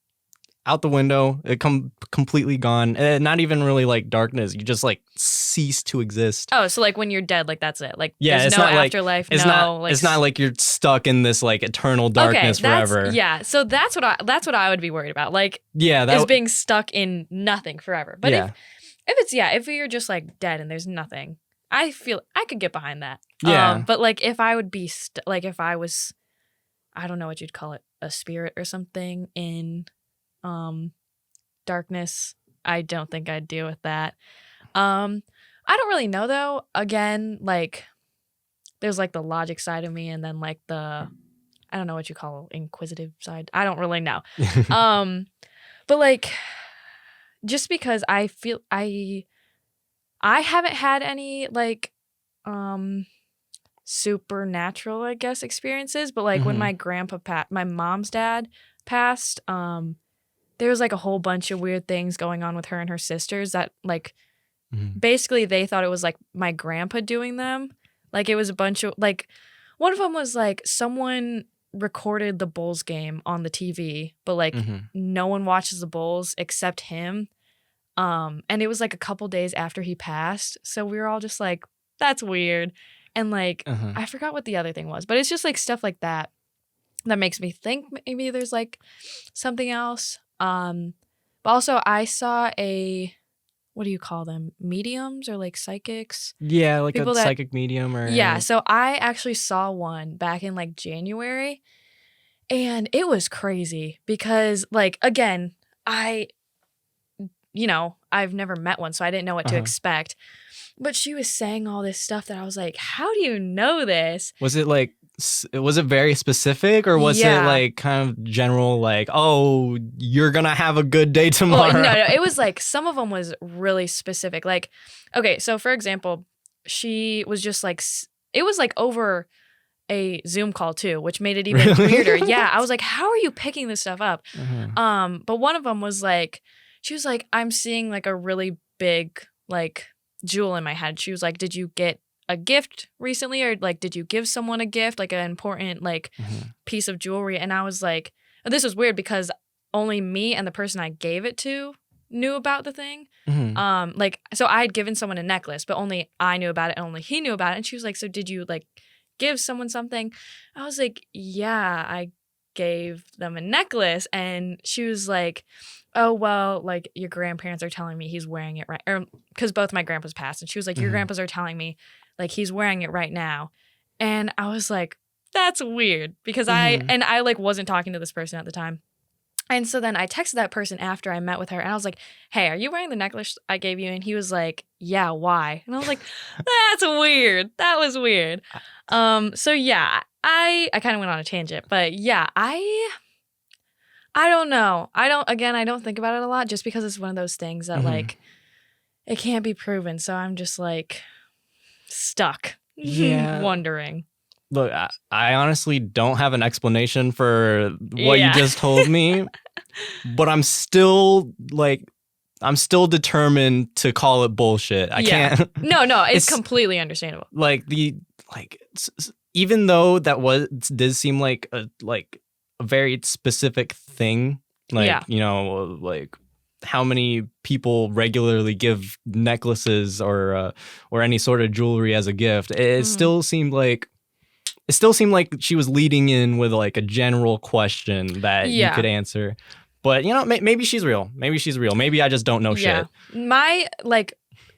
out the window, it completely gone. Not even really like darkness. You just like cease to exist. Oh, so like when you're dead, like that's it. Like yeah, there's it's no not afterlife. Like, it's not like you're stuck in this like eternal darkness forever. Yeah, so that's what I would be worried about. Like is being stuck in nothing forever. But if you're just like dead and there's nothing, I feel I could get behind that. Yeah. But like if I would be like if I was, I don't know what you'd call it, a spirit or something in darkness, I don't think I'd deal with that. I don't really know though. Again, like there's like the logic side of me and then like the I don't know what you call inquisitive side. I don't really know. But like just because I feel I haven't had any like supernatural, I guess, experiences, but like when my my mom's dad passed, there was like a whole bunch of weird things going on with her and her sisters that like basically they thought it was like my grandpa doing them. Like it was a bunch of like one of them was like someone recorded the Bulls game on the TV, but like no one watches the Bulls except him. And it was like a couple days after he passed, so we were all just like, that's weird. And like I forgot what the other thing was, but it's just like stuff like that makes me think maybe there's like something else. But also I saw what do you call them? Mediums or like psychics? Yeah, like people a psychic medium or... Yeah, so I actually saw one back in like January, and it was crazy because like, again, I've never met one, so I didn't know what to expect. But she was saying all this stuff that I was like, how do you know this? Was it very specific, or was it like kind of general, like, oh, you're gonna have a good day tomorrow? Well, no, it was like, some of them was really specific. Like, okay, so for example, she was just like, it was like over a Zoom call too, which made it even weirder. Yeah, I was like, how are you picking this stuff up? But one of them was like, she was like, I'm seeing like a really big like jewel in my head. She was like, did you get a gift recently, or like did you give someone a gift, like an important like piece of jewelry? And I was like, this was weird because only me and the person I gave it to knew about the thing. Like, so I had given someone a necklace, but only I knew about it and only he knew about it. And she was like, so did you like give someone something? I was like, yeah, I gave them a necklace. And she was like, oh, well, like your grandparents are telling me he's wearing it right, or because both my grandpas passed. And she was like, your grandpas are telling me like he's wearing it right now. And I was like, that's weird, because I like wasn't talking to this person at the time. And so then I texted that person after I met with her, and I was like, hey, are you wearing the necklace I gave you? And he was like, yeah, why? And I was like, that's weird. That was weird. So yeah, I kind of went on a tangent, but yeah, I don't know. I don't think about it a lot, just because it's one of those things that like it can't be proven. So I'm just like stuck wondering. Look, I honestly don't have an explanation for what you just told me, but I'm still determined to call it bullshit. I can't. No, it's completely understandable. Even though did seem like a very specific thing, like how many people regularly give necklaces or any sort of jewelry as a gift. It still seemed like she was leading in with like a general question that you could answer. But maybe she's real. Maybe I just don't know shit.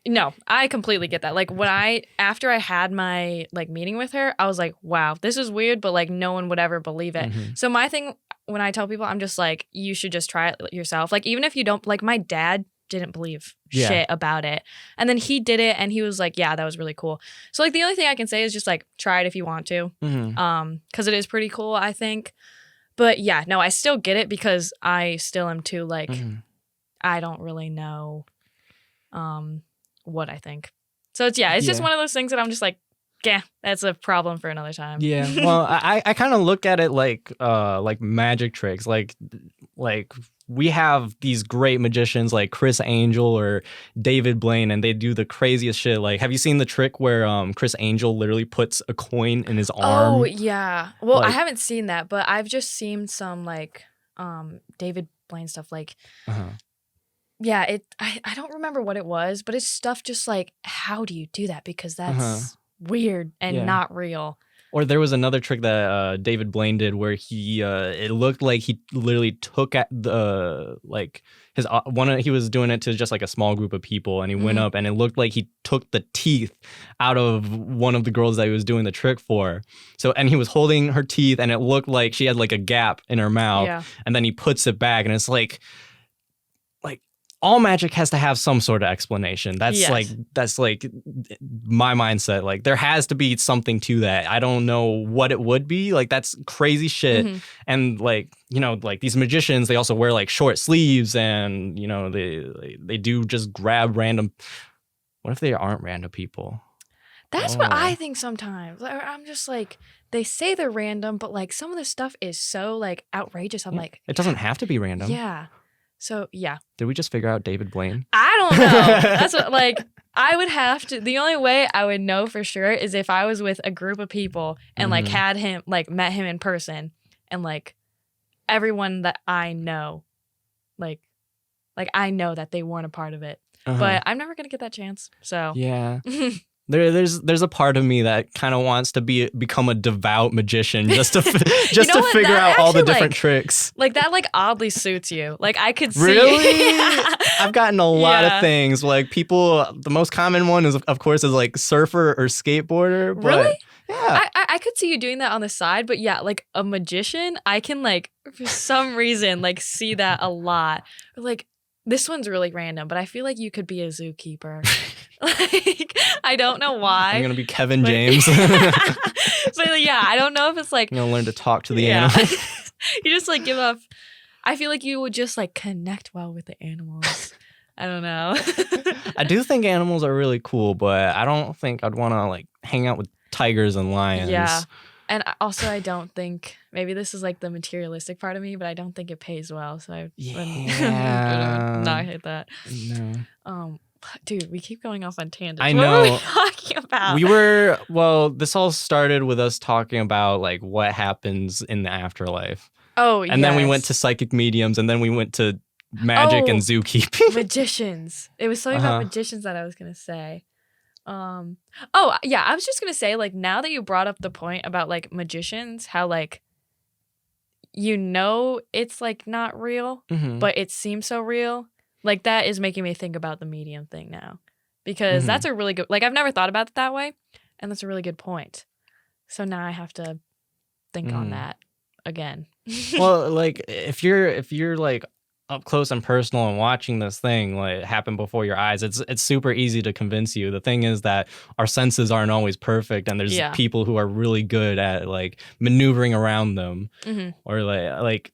No, I completely get that. Like after I had my like meeting with her, I was like, wow, this is weird, but like no one would ever believe it. So my thing when I tell people, I'm just like, you should just try it yourself. Like, even if you don't, like, my dad didn't believe shit about it. And then he did it and he was like, yeah, that was really cool. So like the only thing I can say is just like try it if you want to. Because it is pretty cool, I think. But yeah, no, I still get it because I still am too like I don't really know what I think. So it's just one of those things that I'm just like, yeah, that's a problem for another time. Yeah. Well, I kind of look at it like magic tricks. Like we have these great magicians like Chris Angel or David Blaine, and they do the craziest shit. Like, have you seen the trick where Chris Angel literally puts a coin in his arm? Oh, yeah. Well, I haven't seen that, but I've just seen some like David Blaine stuff. Like, yeah, I don't remember what it was, but it's stuff just like, how do you do that? Because that's weird and not real. Or there was another trick that David Blaine did where he it looked like he literally took at the like his he was doing it to just like a small group of people, and he went up and it looked like he took the teeth out of one of the girls that he was doing the trick for. So, and he was holding her teeth and it looked like she had like a gap in her mouth, and then he puts it back, and it's like all magic has to have some sort of explanation. That's like my mindset. Like, there has to be something to that. I don't know what it would be. Like, that's crazy shit. And like, like these magicians, they also wear like short sleeves, and they do just grab random. What if they aren't random people? That's what I think sometimes. I'm just like, they say they're random, but like some of the stuff is so like outrageous. I'm like, it doesn't have to be random. Yeah. So, yeah. Did we just figure out David Blaine? I don't know. That's what, like, I would have to. The only way I would know for sure is if I was with a group of people and, like, had him, like, met him in person, and, like, everyone that I know, like I know that they weren't a part of it. But I'm never going to get that chance. So. Yeah. There's a part of me that kind of wants to become a devout magician just to just to figure out all the different tricks. Like that oddly suits you. Like I could see. Really? I've gotten a lot of things. Like people, the most common one is of course like surfer or skateboarder. But really? Yeah. I could see you doing that on the side, but yeah, like a magician, I can like for some reason like see that a lot. Like this one's really random, but I feel like you could be a zookeeper. Like I don't know why. I'm gonna be Kevin James. But yeah, I don't know if it's like I'm gonna learn to talk to the animals. You just like give off. I feel like you would just like connect well with the animals. I don't know. I do think animals are really cool, but I don't think I'd want to like hang out with tigers and lions. Yeah. And also, I don't think, maybe this is like the materialistic part of me, but I don't think it pays well. So I wouldn't not hit that. No. Dude, we keep going off on tangents. I know. What were we talking about? This all started with us talking about like what happens in the afterlife. Oh, and then we went to psychic mediums, and then we went to magic and zookeeping. Magicians. It was something about magicians that I was going to say. Oh yeah, I was just gonna say, like, now that you brought up the point about like magicians, how like it's like not real, but it seems so real. Like that is making me think about the medium thing now, because that's a really good. Like I've never thought about it that way, and that's a really good point. So now I have to think on that again. Well, like if you're like up close and personal and watching this thing like happen before your eyes, it's super easy to convince you. The thing is that our senses aren't always perfect, and there's people who are really good at like maneuvering around them, or like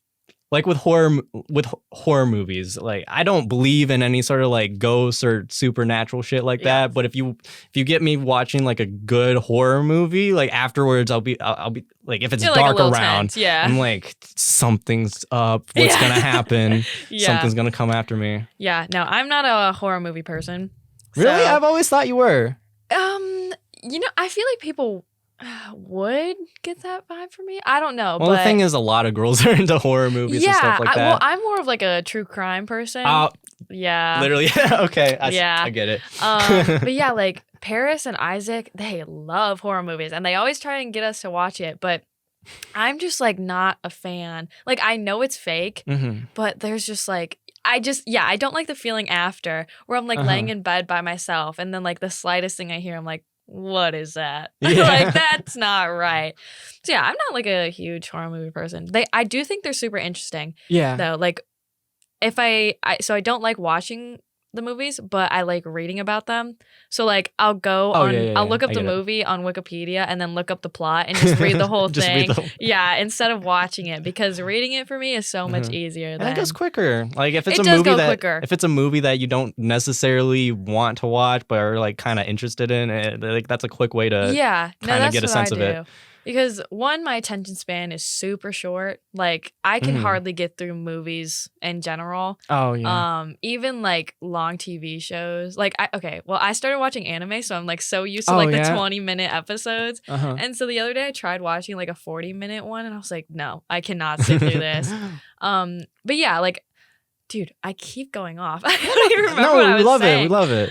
with horror movies. Like I don't believe in any sort of like ghosts or supernatural shit like that. But if you get me watching like a good horror movie, like afterwards I'll be like, if it's dark like around, tense, I'm like, something's up. What's gonna happen? Something's gonna come after me. Yeah, no, I'm not a horror movie person. Really? I've always thought you were. I feel like people would get that vibe from me. I don't know. Well, the thing is, a lot of girls are into horror movies and stuff like that. Well, I'm more of like a true crime person. Yeah. Literally. Okay. I get it. But yeah, like Paris and Isaac, they love horror movies, and they always try and get us to watch it, but I'm just like not a fan. Like I know it's fake, but there's just like I don't like the feeling after where I'm like laying in bed by myself, and then like the slightest thing I hear, I'm like, what is that? Like that's not right. So yeah, I'm not like a huge horror movie person. I do think they're super interesting. Yeah. Though, like if I don't like watching the movies, but I like reading about them. So like I'll go I'll look up the movie on Wikipedia and then look up the plot and just read the whole thing. Yeah, instead of watching it, because reading it for me is so much easier. And it goes quicker. Like if it's a movie that you don't necessarily want to watch but are like kind of interested in, like that's a quick way to kind of get a sense of it. Because one, my attention span is super short. Like I can hardly get through movies in general. Oh yeah. Even like long TV shows. Like I started watching anime, so I'm like so used to the 20-minute episodes. And so the other day I tried watching like a 40-minute one, and I was like, no, I cannot sit through this. But yeah, like, dude, I keep going off. I don't even remember what I was saying. We love it.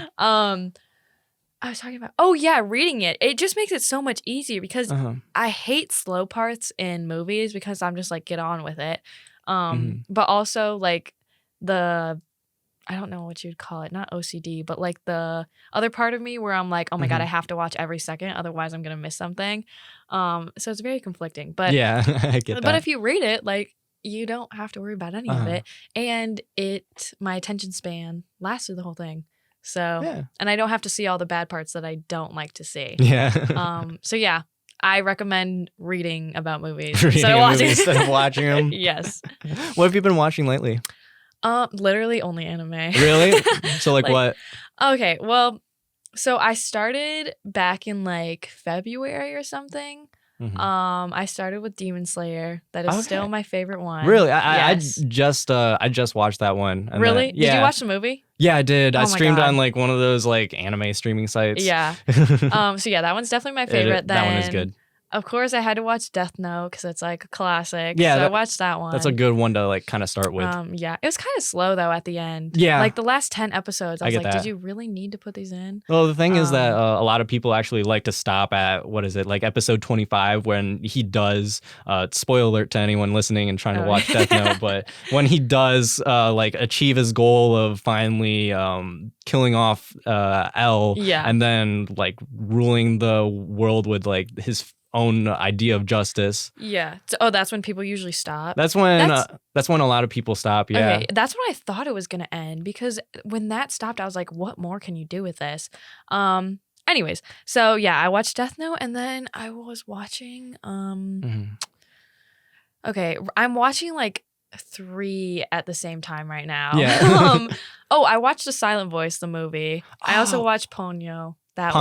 I was talking about, reading it. It just makes it so much easier because I hate slow parts in movies because I'm just like, get on with it. But also like I don't know what you'd call it, not OCD, but like the other part of me where I'm like, oh my God, I have to watch every second, otherwise I'm going to miss something. So it's very conflicting. But yeah, I get that. But if you read it, like, you don't have to worry about any of it. And my attention span lasts through the whole thing. So, and I don't have to see all the bad parts that I don't like to see. Yeah. So yeah, I recommend reading about movies instead of watching them. Yes. What have you been watching lately? Literally only anime. Really? So like what? Okay, well, so I started back in like February or something. I started with Demon Slayer. That is still my favorite one. Really? I just watched that one. Really? Did you watch the movie? Yeah, I did. I streamed on like one of those like anime streaming sites. Yeah. So yeah, that one's definitely my favorite. That one is good. of course, I had to watch Death Note because it's like a classic. Yeah, so I watched that one. That's a good one to like kind of start with. Yeah, it was kind of slow though at the end. Yeah, like the last 10 episodes, I was like, that. did you really need to put these in? Well, the thing is that a lot of people actually like to stop at like episode 25 when he does. Spoiler alert to anyone listening and trying to watch Death Note, but when he does like achieve his goal of finally killing off L, and then like ruling the world with like his own idea of justice. Yeah. Oh, that's when people usually stop. That's when a lot of people stop. Yeah. Okay, that's when I thought it was gonna end, because when that stopped, I was like, what more can you do with this? Anyways, so yeah, I watched Death Note, and then I was watching okay, I'm watching like 3 at the same time right now. Yeah. I watched The Silent Voice, the movie. I also watched Ponyo. That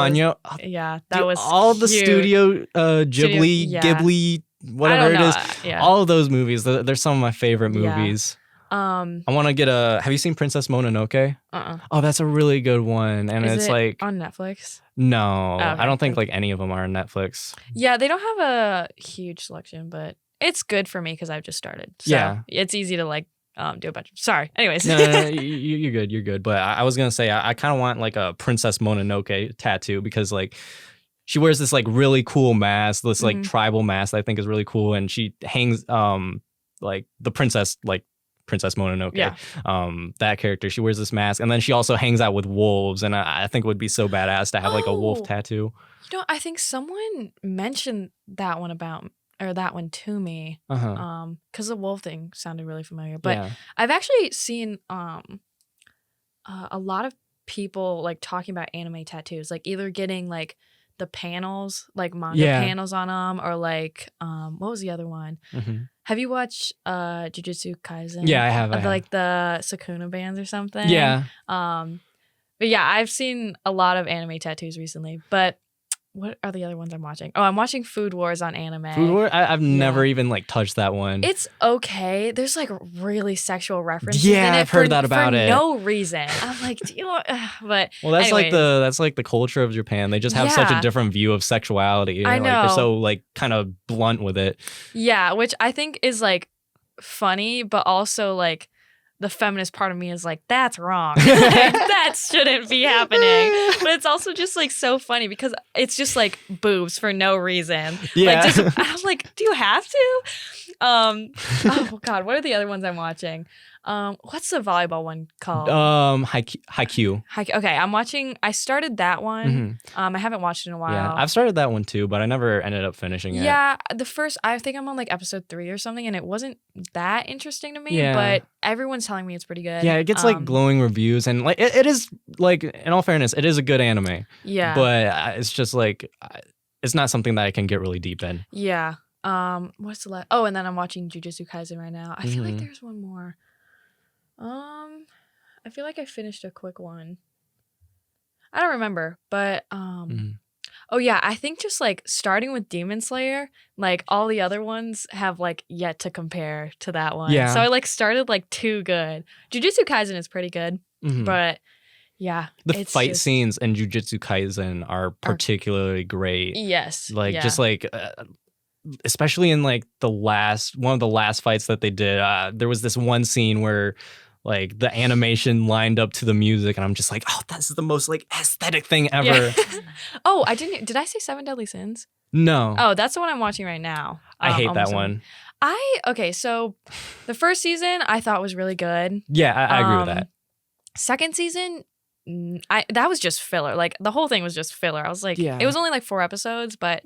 was all the cute. Studio Ghibli, whatever it is. Yeah. All of those movies, they're some of my favorite movies. I want to get have you seen Princess Mononoke? Oh, that's a really good one. And is it's it like on Netflix? No, okay. I don't think like any of them are on Netflix. Yeah, they don't have a huge selection, but it's good for me because I've just started. So it's easy to like do a bunch of. Sorry. Anyways. No, you're good. You're good. But I was gonna say I kind of want like a Princess Mononoke tattoo, because like she wears this like really cool mask, this like tribal mask that I think is really cool, and she hangs like the princess, like Princess Mononoke. Yeah. That character, she wears this mask, and then she also hangs out with wolves, and I think it would be so badass to have like a wolf tattoo. I think someone mentioned that one to me. Because the wolf thing sounded really familiar. But I've actually seen a lot of people like talking about anime tattoos, like either getting like the panels, like manga panels on them, or like what was the other one? Have you watched Jujutsu Kaisen? Yeah, I have. Like the Sakuna bands or something. Yeah. But yeah, I've seen a lot of anime tattoos recently. But what are the other ones I'm watching? Oh, I'm watching Food Wars on anime. Food Wars? I've never even like touched that one. It's okay. There's like really sexual references. Yeah, in it I've heard that about it. For no reason. I'm like, do you know? But well, that's anyways. like the culture of Japan. They just have such a different view of sexuality. I know. Like, they're so like kind of blunt with it. Yeah, which I think is like funny, but also like the feminist part of me is like, that's wrong. That shouldn't be happening. But it's also just like so funny because it's just like boobs for no reason. Yeah. Like, I'm like, do you have to? Oh God, what are the other ones I'm watching? What's the volleyball one called? Haikyuu. Okay, I started that one. I haven't watched it in a while. Yeah, I've started that one too, but I never ended up finishing it. Yeah, I think I'm on like episode 3 or something, and it wasn't that interesting to me, Yeah. but everyone's telling me it's pretty good. Yeah, it gets like glowing reviews, and like it is like, in all fairness, it is a good anime. Yeah. But it's just like, it's not something that I can get really deep in. Yeah. What's the last? Oh, and then I'm watching Jujutsu Kaisen right now. I feel like there's one more. I feel like I finished a quick one. I don't remember, but oh yeah, I think just like starting with Demon Slayer, like all the other ones have like yet to compare to that one. Yeah. So I like started like too good. Jujutsu Kaisen is pretty good, but yeah, the fight scenes in Jujutsu Kaisen are particularly great. Yes, like just like. Especially in like one of the last fights that they did, there was this one scene where like the animation lined up to the music, and I'm just like, oh, that's the most like aesthetic thing ever. Yeah. Oh, did I say 7 Deadly Sins? No. Oh, that's the one I'm watching right now. I hate that one. So the first season I thought was really good. Yeah, I agree with that. Second season, that was just filler. Like the whole thing was just filler. I was like, it was only like 4 episodes, but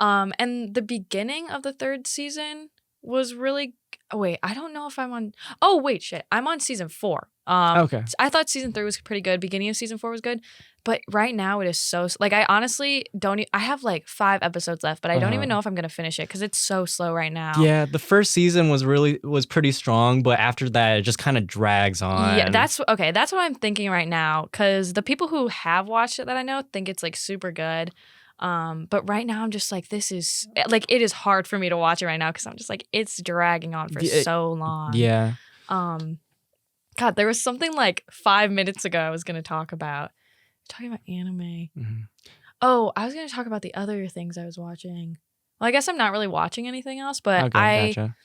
and the beginning of the 3rd season was really. Oh wait, I don't know if I'm on. Oh wait, shit, I'm on season 4. Okay. I thought season 3 was pretty good. Beginning of season 4 was good, but right now it is so like I honestly don't. I have like 5 episodes left, but I don't even know if I'm gonna finish it because it's so slow right now. Yeah, the first season was pretty strong, but after that it just kind of drags on. Yeah, that's what I'm thinking right now because the people who have watched it that I know think it's like super good. But right now I'm just like, this is like, it is hard for me to watch it right now because I'm just like, it's dragging on for so long. Yeah. God, there was something like 5 minutes ago I was going to talk about. Talking about anime. Oh, I was going to talk about the other things I was watching. Well, I guess I'm not really watching anything else, but Okay, gotcha.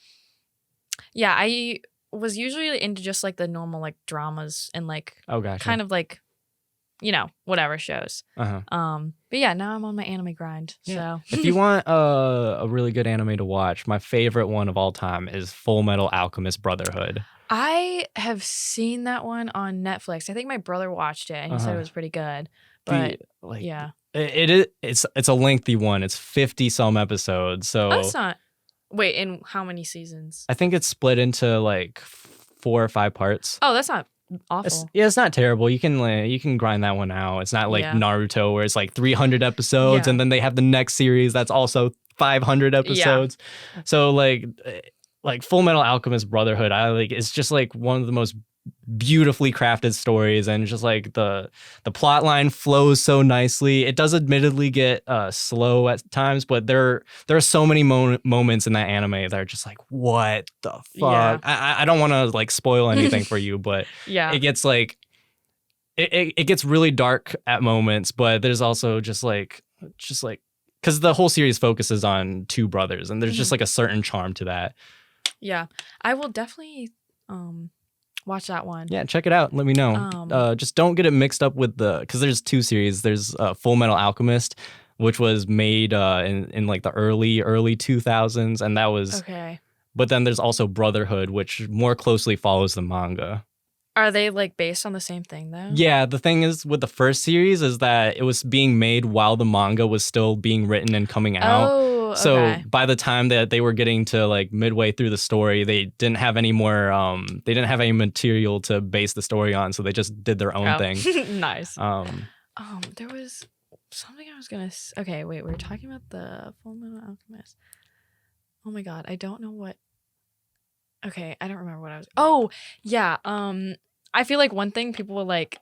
Yeah, I was usually into just like the normal like dramas and like Gotcha. kind of like, whatever shows. But yeah, now I'm on my anime grind. Yeah. So if you want a really good anime to watch, my favorite one of all time is Full Metal Alchemist Brotherhood. I have seen that one on Netflix. I think my brother watched it and he said it was pretty good. But yeah. It's a lengthy one. It's 50 some episodes. So that's not. Wait, in how many seasons? I think it's split into like 4 or 5 parts. Oh, that's not awful. It's not terrible. You can grind that one out. It's not like Naruto where it's like 300 episodes and then they have the next series that's also 500 episodes. So like Full Metal Alchemist Brotherhood, it's just like one of the most beautifully crafted stories, and just like the plot line flows so nicely. It does admittedly get slow at times, but there are so many moments in that anime that are just like, what the fuck? I don't want to like spoil anything for you, but it gets like it gets really dark at moments, but there's also just like because the whole series focuses on 2 brothers, and there's just like a certain charm to that. Yeah, I will definitely watch that one. Yeah, check it out. Let me know. Just don't get it mixed up with because there's 2 series. There's Full Metal Alchemist, which was made in like the early 2000s, and that was okay. But then there's also Brotherhood, which more closely follows the manga. Are they like based on the same thing though? Yeah, the thing is with the first series is that it was being made while the manga was still being written and coming out. Oh, okay. So by the time that they were getting to like midway through the story, they didn't have any more they didn't have any material to base the story on, so they just did their own thing. Nice. There was something I was gonna okay, wait, we were talking about the Full Metal Alchemist. Oh my god, I don't know what. Okay, I don't remember what I was. Oh, yeah. I feel like one thing people will like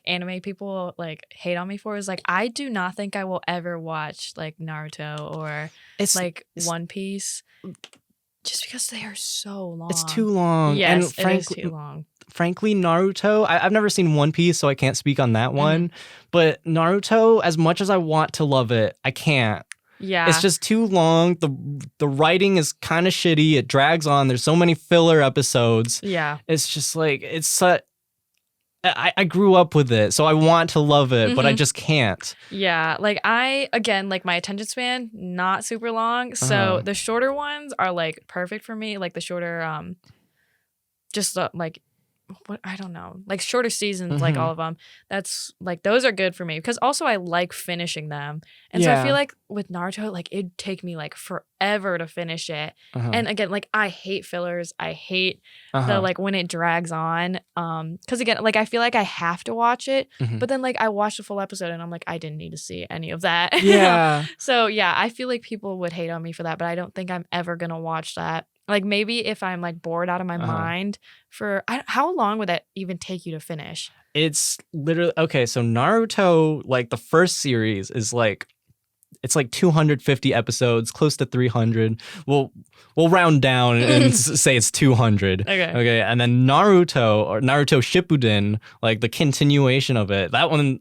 anime people like hate on me for is like I do not think I will ever watch like Naruto or One Piece just because they are so long. It's too long. Yes, it is too long. Frankly, Naruto, I've never seen One Piece, so I can't speak on that one. But Naruto, as much as I want to love it, I can't. Yeah. It's just too long. The writing is kind of shitty. It drags on. There's so many filler episodes. Yeah. It's just like, I grew up with it, so I want to love it, but I just can't. Yeah. Like my attention span, not super long. So the shorter ones are like perfect for me. Like the shorter, what I don't know, like shorter seasons, like all of them. That's like those are good for me because also I like finishing them, and so I feel like with Naruto, like it'd take me like forever to finish it. And again, like I hate fillers. I hate the like when it drags on. Because again, like I feel like I have to watch it, but then like I watch the full episode and I'm like I didn't need to see any of that. Yeah. So yeah, I feel like people would hate on me for that, but I don't think I'm ever gonna watch that. Like maybe if I'm like bored out of my mind for how long would that even take you to finish? It's literally okay. So Naruto, like the first series is like, it's like 250 episodes, close to 300. We'll round down and say it's 200. Okay. And then Naruto or Naruto Shippuden, like the continuation of it. That one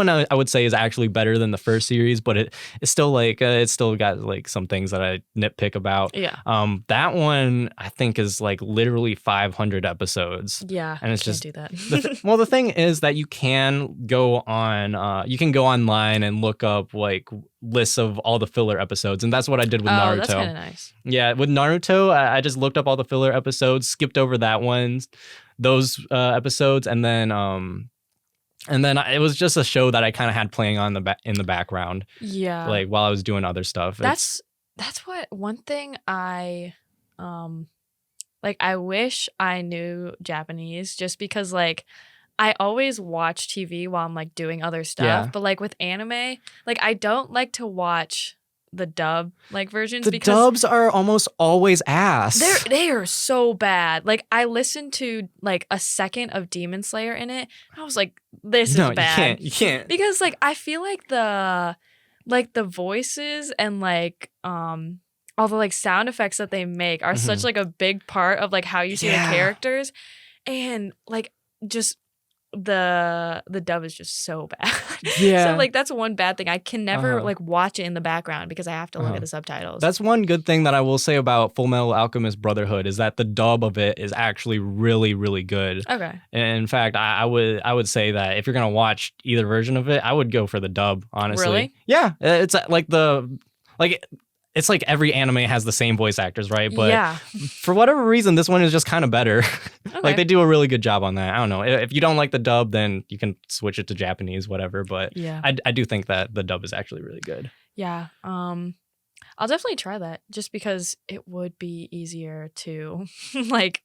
I would say is actually better than the first series, but it's still like it's still got like some things that I nitpick about. Yeah. That one I think is like literally 500 episodes. Yeah. And it's can't just do that. the thing is that you can go online and look up like lists of all the filler episodes, and that's what I did with Naruto. That's kind of nice. Yeah, with Naruto, I just looked up all the filler episodes, skipped over those episodes, and then it was just a show that I kind of had playing on in the background. Yeah, like while I was doing other stuff. That's what one thing I like. I wish I knew Japanese just because like. I always watch TV while I'm like doing other stuff, but like with anime, like I don't like to watch the dub like versions because dubs are almost always ass. They are so bad. Like I listened to like a second of Demon Slayer in it, and I was like, this is bad. You can't. Because like I feel like the voices and like all the like sound effects that they make are such like a big part of like how you see the characters, and like just the dub is just so bad. Yeah. So like that's one bad thing. I can never like watch it in the background because I have to look at the subtitles. That's one good thing that I will say about Full Metal Alchemist Brotherhood is that the dub of it is actually really, really good. Okay. And in fact, I would say that if you're gonna watch either version of it, I would go for the dub, honestly. Really? Yeah. It's it's like every anime has the same voice actors, right? But for whatever reason, this one is just kind of better. Okay. Like they do a really good job on that. I don't know. If you don't like the dub, then you can switch it to Japanese, whatever. But I do think that the dub is actually really good. Yeah. I'll definitely try that just because it would be easier to like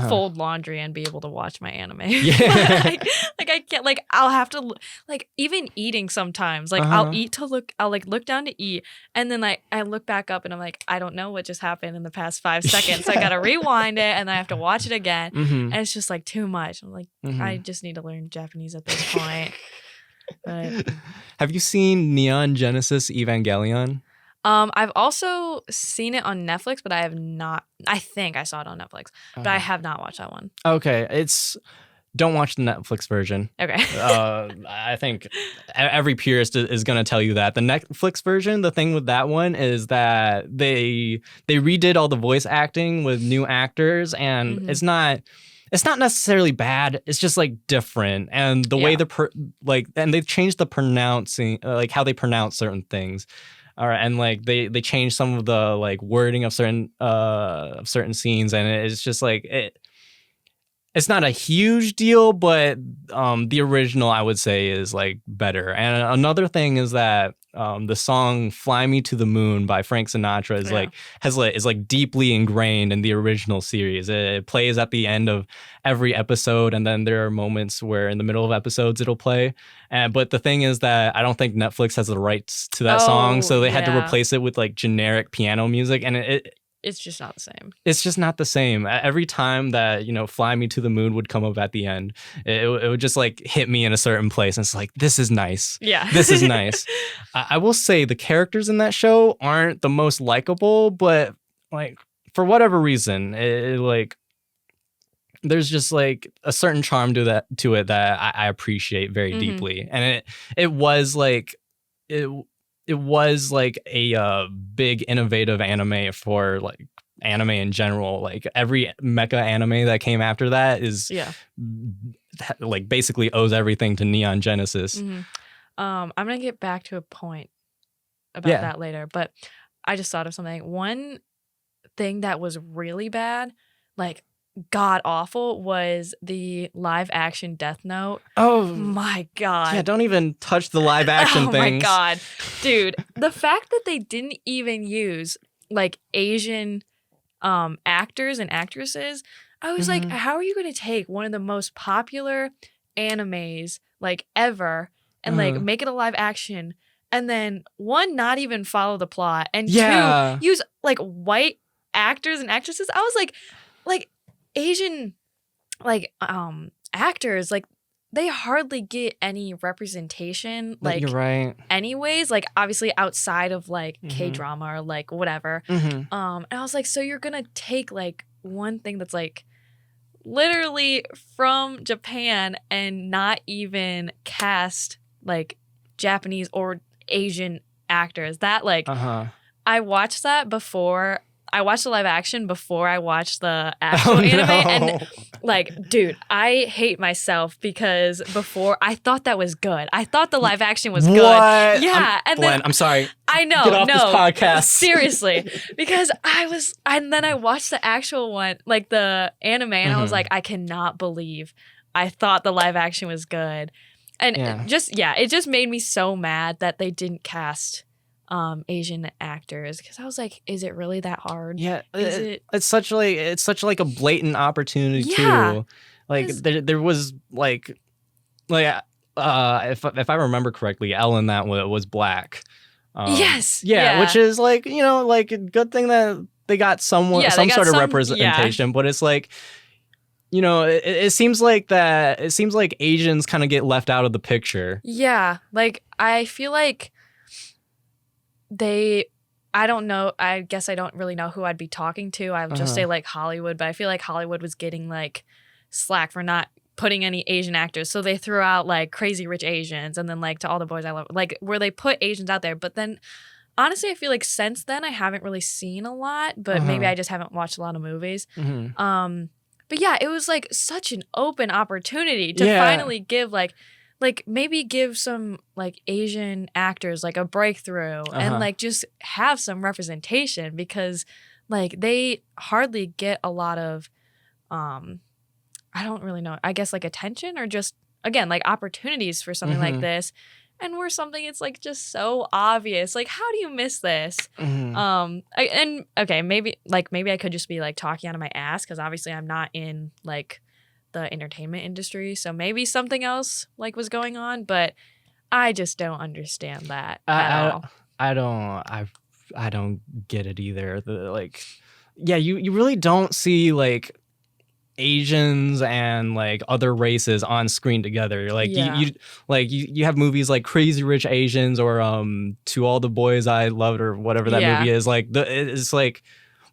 fold laundry and be able to watch my anime. Yeah. like I can't, like I'll have to, like even eating sometimes, like I'll look down to eat and then I look back up and I'm like, I don't know what just happened in the past 5 seconds. So I got to rewind it and then I have to watch it again. And it's just like too much. I'm like, I just need to learn Japanese at this point. But have you seen Neon Genesis Evangelion? I've also seen it on Netflix, but I have not. I think I saw it on Netflix, but I have not watched that one. Okay, don't watch the Netflix version. Okay. I think every purist is going to tell you that. The Netflix version, the thing with that one is that they redid all the voice acting with new actors, and it's not necessarily bad. It's just like different, and the way and they've changed the pronouncing, like how they pronounce certain things. All right, and like they changed some of the like wording of certain scenes, and it's just like it's not a huge deal, but the original I would say is like better. And another thing is that the song "Fly Me to the Moon" by Frank Sinatra is like deeply ingrained in the original series. It plays at the end of every episode, and then there are moments where in the middle of episodes it'll play. But the thing is that I don't think Netflix has the rights to that song, so they had to replace it with like generic piano music, and it's just not the same. It's just not the same. Every time that, "Fly Me to the Moon" would come up at the end, it would just like hit me in a certain place. And it's like, this is nice. Yeah. This is nice. I will say the characters in that show aren't the most likable, but like for whatever reason, there's just like a certain charm to it that I appreciate very deeply. And it was like a big innovative anime for like anime in general. Like every mecha anime that came after that is like basically owes everything to Neon Genesis. I'm gonna get back to a point about that later, but I just thought of something. One thing that was really bad, like god awful, was the live action Death Note. Oh my god. Yeah, don't even touch the live action things. Oh my god. Dude, the fact that they didn't even use like Asian actors and actresses, I was like, how are you going to take one of the most popular animes like ever and like make it a live action and then one, not even follow the plot, and two, use like white actors and actresses? I was like Asian like actors, like they hardly get any representation, like you're right, anyways, like obviously outside of like K-drama or like whatever. And I was like, so you're gonna take like one thing that's like literally from Japan and not even cast like Japanese or Asian actors? That like I watched that before. I watched the live action before I watched the actual anime. And like, dude, I hate myself because before I thought that was good. I thought the live action was good. Yeah. I'm sorry. I know. Get off this podcast. Seriously. Because and then I watched the actual one, like the anime, and I was like, I cannot believe I thought the live action was good. And it just made me so mad that they didn't cast Asian actors, because I was like, is it really that hard? Yeah, it's such like a blatant opportunity too. Like there was like if I remember correctly, Ellen that was black. Which is like, like a good thing that they got some sort of representation, but it's like, it seems like Asians kind of get left out of the picture. Yeah, like I feel like I don't know. I guess I don't really know who I'd be talking to. I would just say like Hollywood, but I feel like Hollywood was getting like slack for not putting any Asian actors. So they threw out like Crazy Rich Asians and then like To All the Boys I Love, like where they put Asians out there. But then honestly, I feel like since then I haven't really seen a lot, but maybe I just haven't watched a lot of movies. But yeah, it was like such an open opportunity to finally give like maybe give some like Asian actors like a breakthrough and like just have some representation, because like they hardly get a lot of I don't really know, I guess like attention or just again like opportunities for something like this. And we're something it's like just so obvious. Like, how do you miss this? Okay, maybe I could just be like talking out of my ass, because obviously I'm not in like the entertainment industry, so maybe something else like was going on, but I just don't understand that at all. I don't get it either. You really don't see like Asians and like other races on screen together. Like you have movies like Crazy Rich Asians or To All the Boys I Loved or whatever that movie is. Like it's like,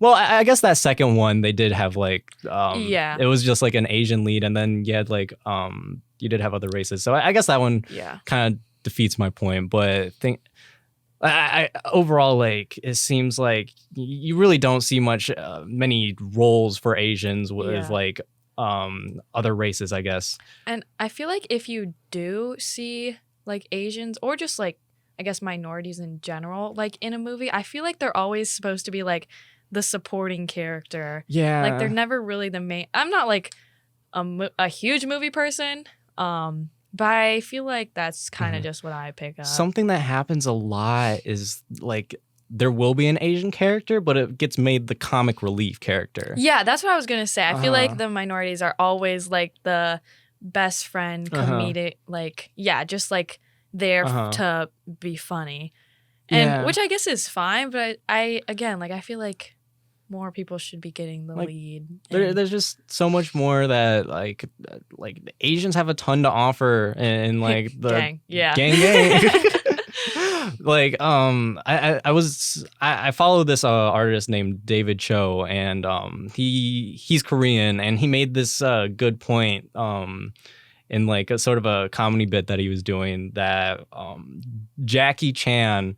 well, I guess that second one they did have like it was just like an Asian lead, and then you had like you did have other races. So I guess that one kind of defeats my point. But I overall, like, it seems like you really don't see many roles for Asians with like other races, I guess. And I feel like if you do see like Asians or just like I guess minorities in general, like in a movie, I feel like they're always supposed to be like the supporting character. Yeah, like they're never really the main. I'm not like a huge movie person. But I feel like that's kind of just what I pick up. Something that happens a lot is like there will be an Asian character, but it gets made the comic relief character. Yeah, that's what I was going to say. I feel like the minorities are always like the best friend, comedic, like, just like there to be funny. And which I guess is fine, but I feel like more people should be getting the lead. There's just so much more that like Asians have a ton to offer, and like the gang. Like I follow this artist named David Cho, and he's Korean, and he made this good point in like a sort of a comedy bit that he was doing, that Jackie Chan,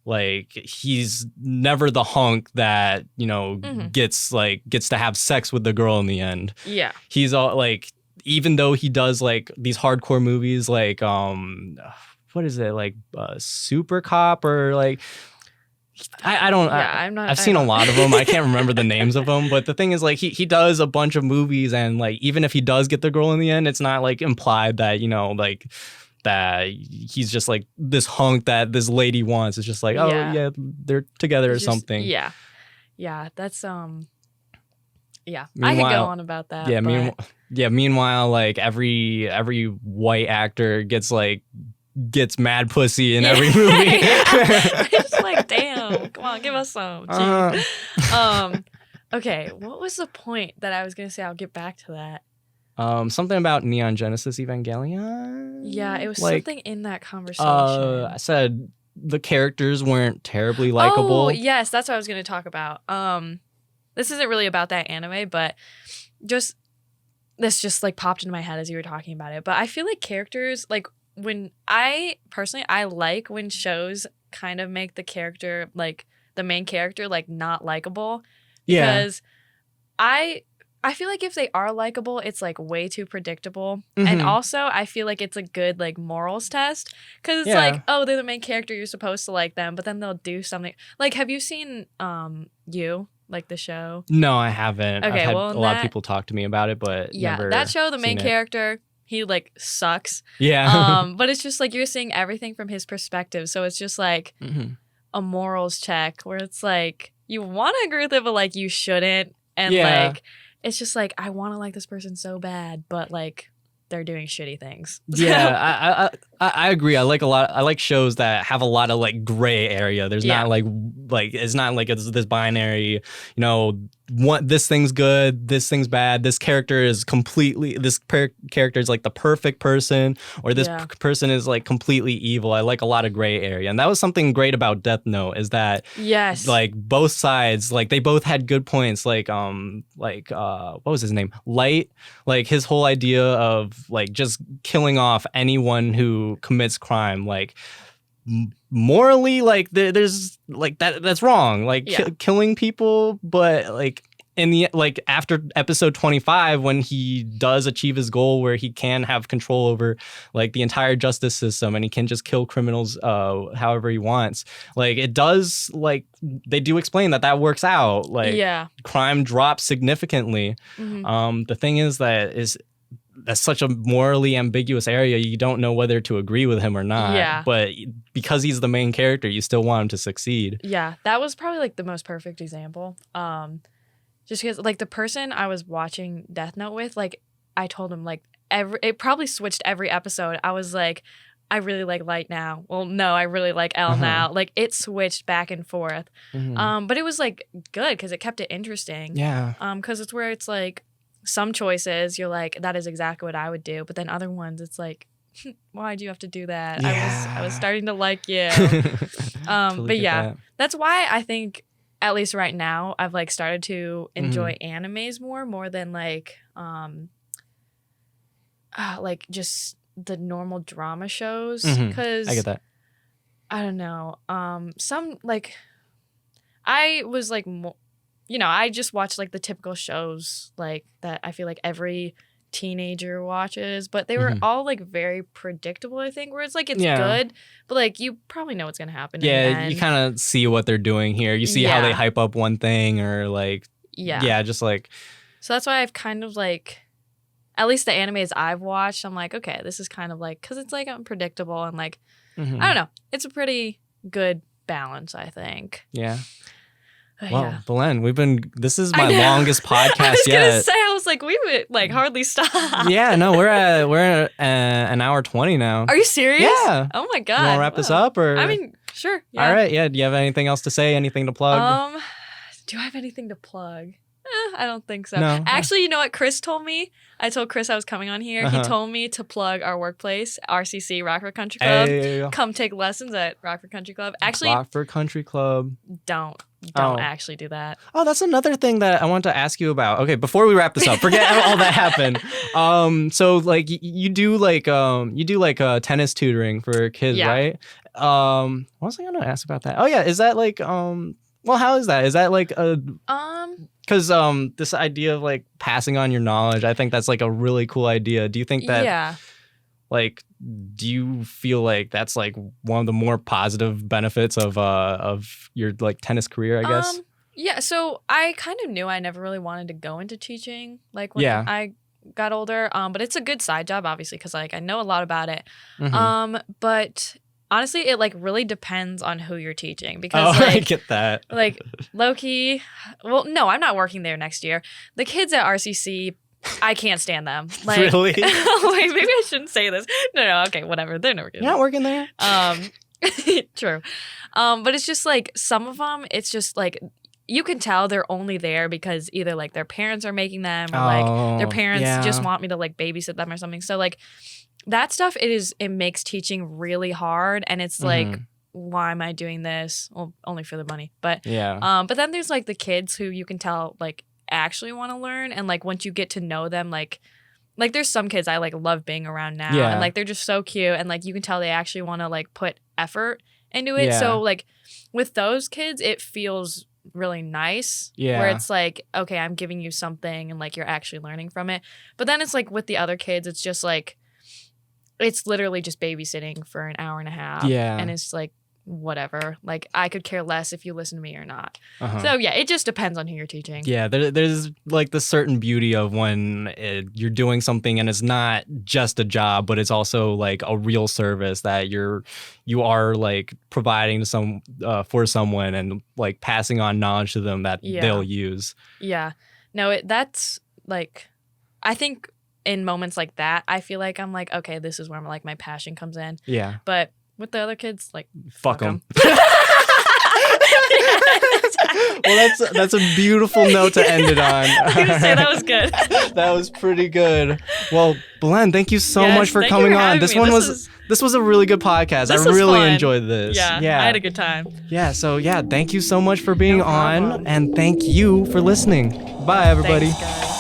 like, he's never the hunk that, you know, gets to have sex with the girl in the end. Yeah. He's all like, even though he does like these hardcore movies like what is it, like Super Cop, or like I've seen a lot of them. I can't remember the names of them, but the thing is, like, he does a bunch of movies, and like even if he does get the girl in the end, it's not like implied that, you know, like that he's just like this hunk that this lady wants. It's just like, they're together or something. That's I could go on about that. Meanwhile, like every white actor gets mad pussy in every movie. It's like, damn, come on, give us some. Okay, what was the point that I was gonna say? I'll get back to that. Something about Neon Genesis Evangelion. Yeah, it was like, something in that conversation. I said the characters weren't terribly likable. Oh, yes, that's what I was going to talk about. This isn't really about that anime, but this just like popped into my head as you were talking about it. But I feel like characters, like, when I like when shows kind of make the character, like the main character, like not likable. Because I feel like if they are likable, it's like way too predictable. And also I feel like it's a good like morals test, because it's like, oh, they're the main character, you're supposed to like them, but then they'll do something. Like, have you seen You, like the show? No, I haven't. Okay, I've had a lot of people talk to me about it, but never that show, the main character, he like sucks. But it's just like you're seeing everything from his perspective, so it's just like a morals check where it's like you want to agree with it, but like you shouldn't. And like it's just like, I want to like this person so bad, but like they're doing shitty things. I agree. I like shows that have a lot of like gray area. There's not like it's not like it's this binary, you know, this thing's good, this thing's bad. This character is character is like the perfect person, or this person is like completely evil. I like a lot of gray area, and that was something great about Death Note, is that like both sides, like they both had good points. Like what was his name? Light, like his whole idea of like just killing off anyone who commits crime, like morally, like there's like that's wrong, like killing people, but like in the like after episode 25, when he does achieve his goal where he can have control over like the entire justice system and he can just kill criminals however he wants, like it does, like they do explain that works out, like crime drops significantly. The thing is that's such a morally ambiguous area. You don't know whether to agree with him or not. Yeah. But because he's the main character, you still want him to succeed. Yeah, that was probably like the most perfect example. Just because like the person I was watching Death Note with, like I told him like it probably switched every episode. I was like, I really like Light now. Well, no, I really like L now. Like it switched back and forth. But it was like good because it kept it interesting. Yeah. Because it's where it's like, some choices you're like, that is exactly what I would do, but then other ones it's like, why'd you have to do that? I was starting to like you. But that's why I think, at least right now, I've like started to enjoy animes more than like just the normal drama shows, because I get that. I don't know, some like I was like you know, I just watch like the typical shows like that I feel like every teenager watches, but they were all like very predictable, I think, where it's like it's good, but like you probably know what's gonna happen. Yeah, you kind of see what they're doing here. You see how they hype up one thing, or like just like. So that's why I've kind of like, at least the animes I've watched, I'm like, okay, this is kind of like, because it's like unpredictable and like I don't know, it's a pretty good balance, I think. Yeah. Well, Belen, this is my longest podcast I was yet. Gonna say, I was like, we would like hardly stop. Yeah, no, we're at an hour 20 now. Are you serious? Yeah. Oh my God. You want to wrap this up, or? I mean, sure. Yeah. All right. Yeah. Do you have anything else to say? Anything to plug? Do I have anything to plug? I don't think so. No. Actually, you know what Chris told me? I told Chris I was coming on here. He told me to plug our workplace, RCC, Rockford Country Club. Hey. Come take lessons at Rockford Country Club. Actually, Rockford Country Club. Don't actually do that. Oh, that's another thing that I want to ask you about. Okay, before we wrap this up, forget all that happened. So like you do tennis tutoring for kids, right? What was I going to ask about that? Oh yeah, is that like well, how is that? Is that like a because this idea of like passing on your knowledge, I think that's like a really cool idea. Do you think that like, do you feel like that's like one of the more positive benefits of your like tennis career, I guess? Yeah, so I kind of knew I never really wanted to go into teaching like when I got older, but it's a good side job obviously because like I know a lot about it. But honestly, it like really depends on who you're teaching, because like, I get that. Like low key, well, no, I'm not working there next year. The kids at RCC, I can't stand them. Like, really? Wait, maybe I shouldn't say this. No, okay, whatever. They're never gonna. You're not working there. True. But it's just like some of them, it's just like you can tell they're only there because either like their parents are making them, or like their parents just want me to like babysit them or something. So like that stuff, it makes teaching really hard, and it's like, why am I doing this? Well, only for the money, but but then there's like the kids who you can tell like actually want to learn, and like once you get to know them, like there's some kids I like love being around now, and like they're just so cute, and like you can tell they actually want to like put effort into it. So like with those kids, it feels really nice, where it's like, okay, I'm giving you something and like you're actually learning from it. But then it's like with the other kids, it's just like it's literally just babysitting for an hour and a half, and it's like whatever, like I could care less if you listen to me or not. So yeah, it just depends on who you're teaching. There's like the certain beauty of when you're doing something and it's not just a job, but it's also like a real service that you are like providing to for someone, and like passing on knowledge to them that they'll use. No, that's like, I think in moments like that, I feel like I'm like, okay, this is where like my passion comes in. Yeah. But with the other kids, like, fuck them. Well, that's a beautiful note to end it on. I was gonna say that was good. That was pretty good. Well, Belen, thank you so much for coming on. This was a really good podcast. I really enjoyed this. Yeah, I had a good time. Yeah, so thank you so much for being on, and thank you for listening. Bye, everybody. Thanks, guys.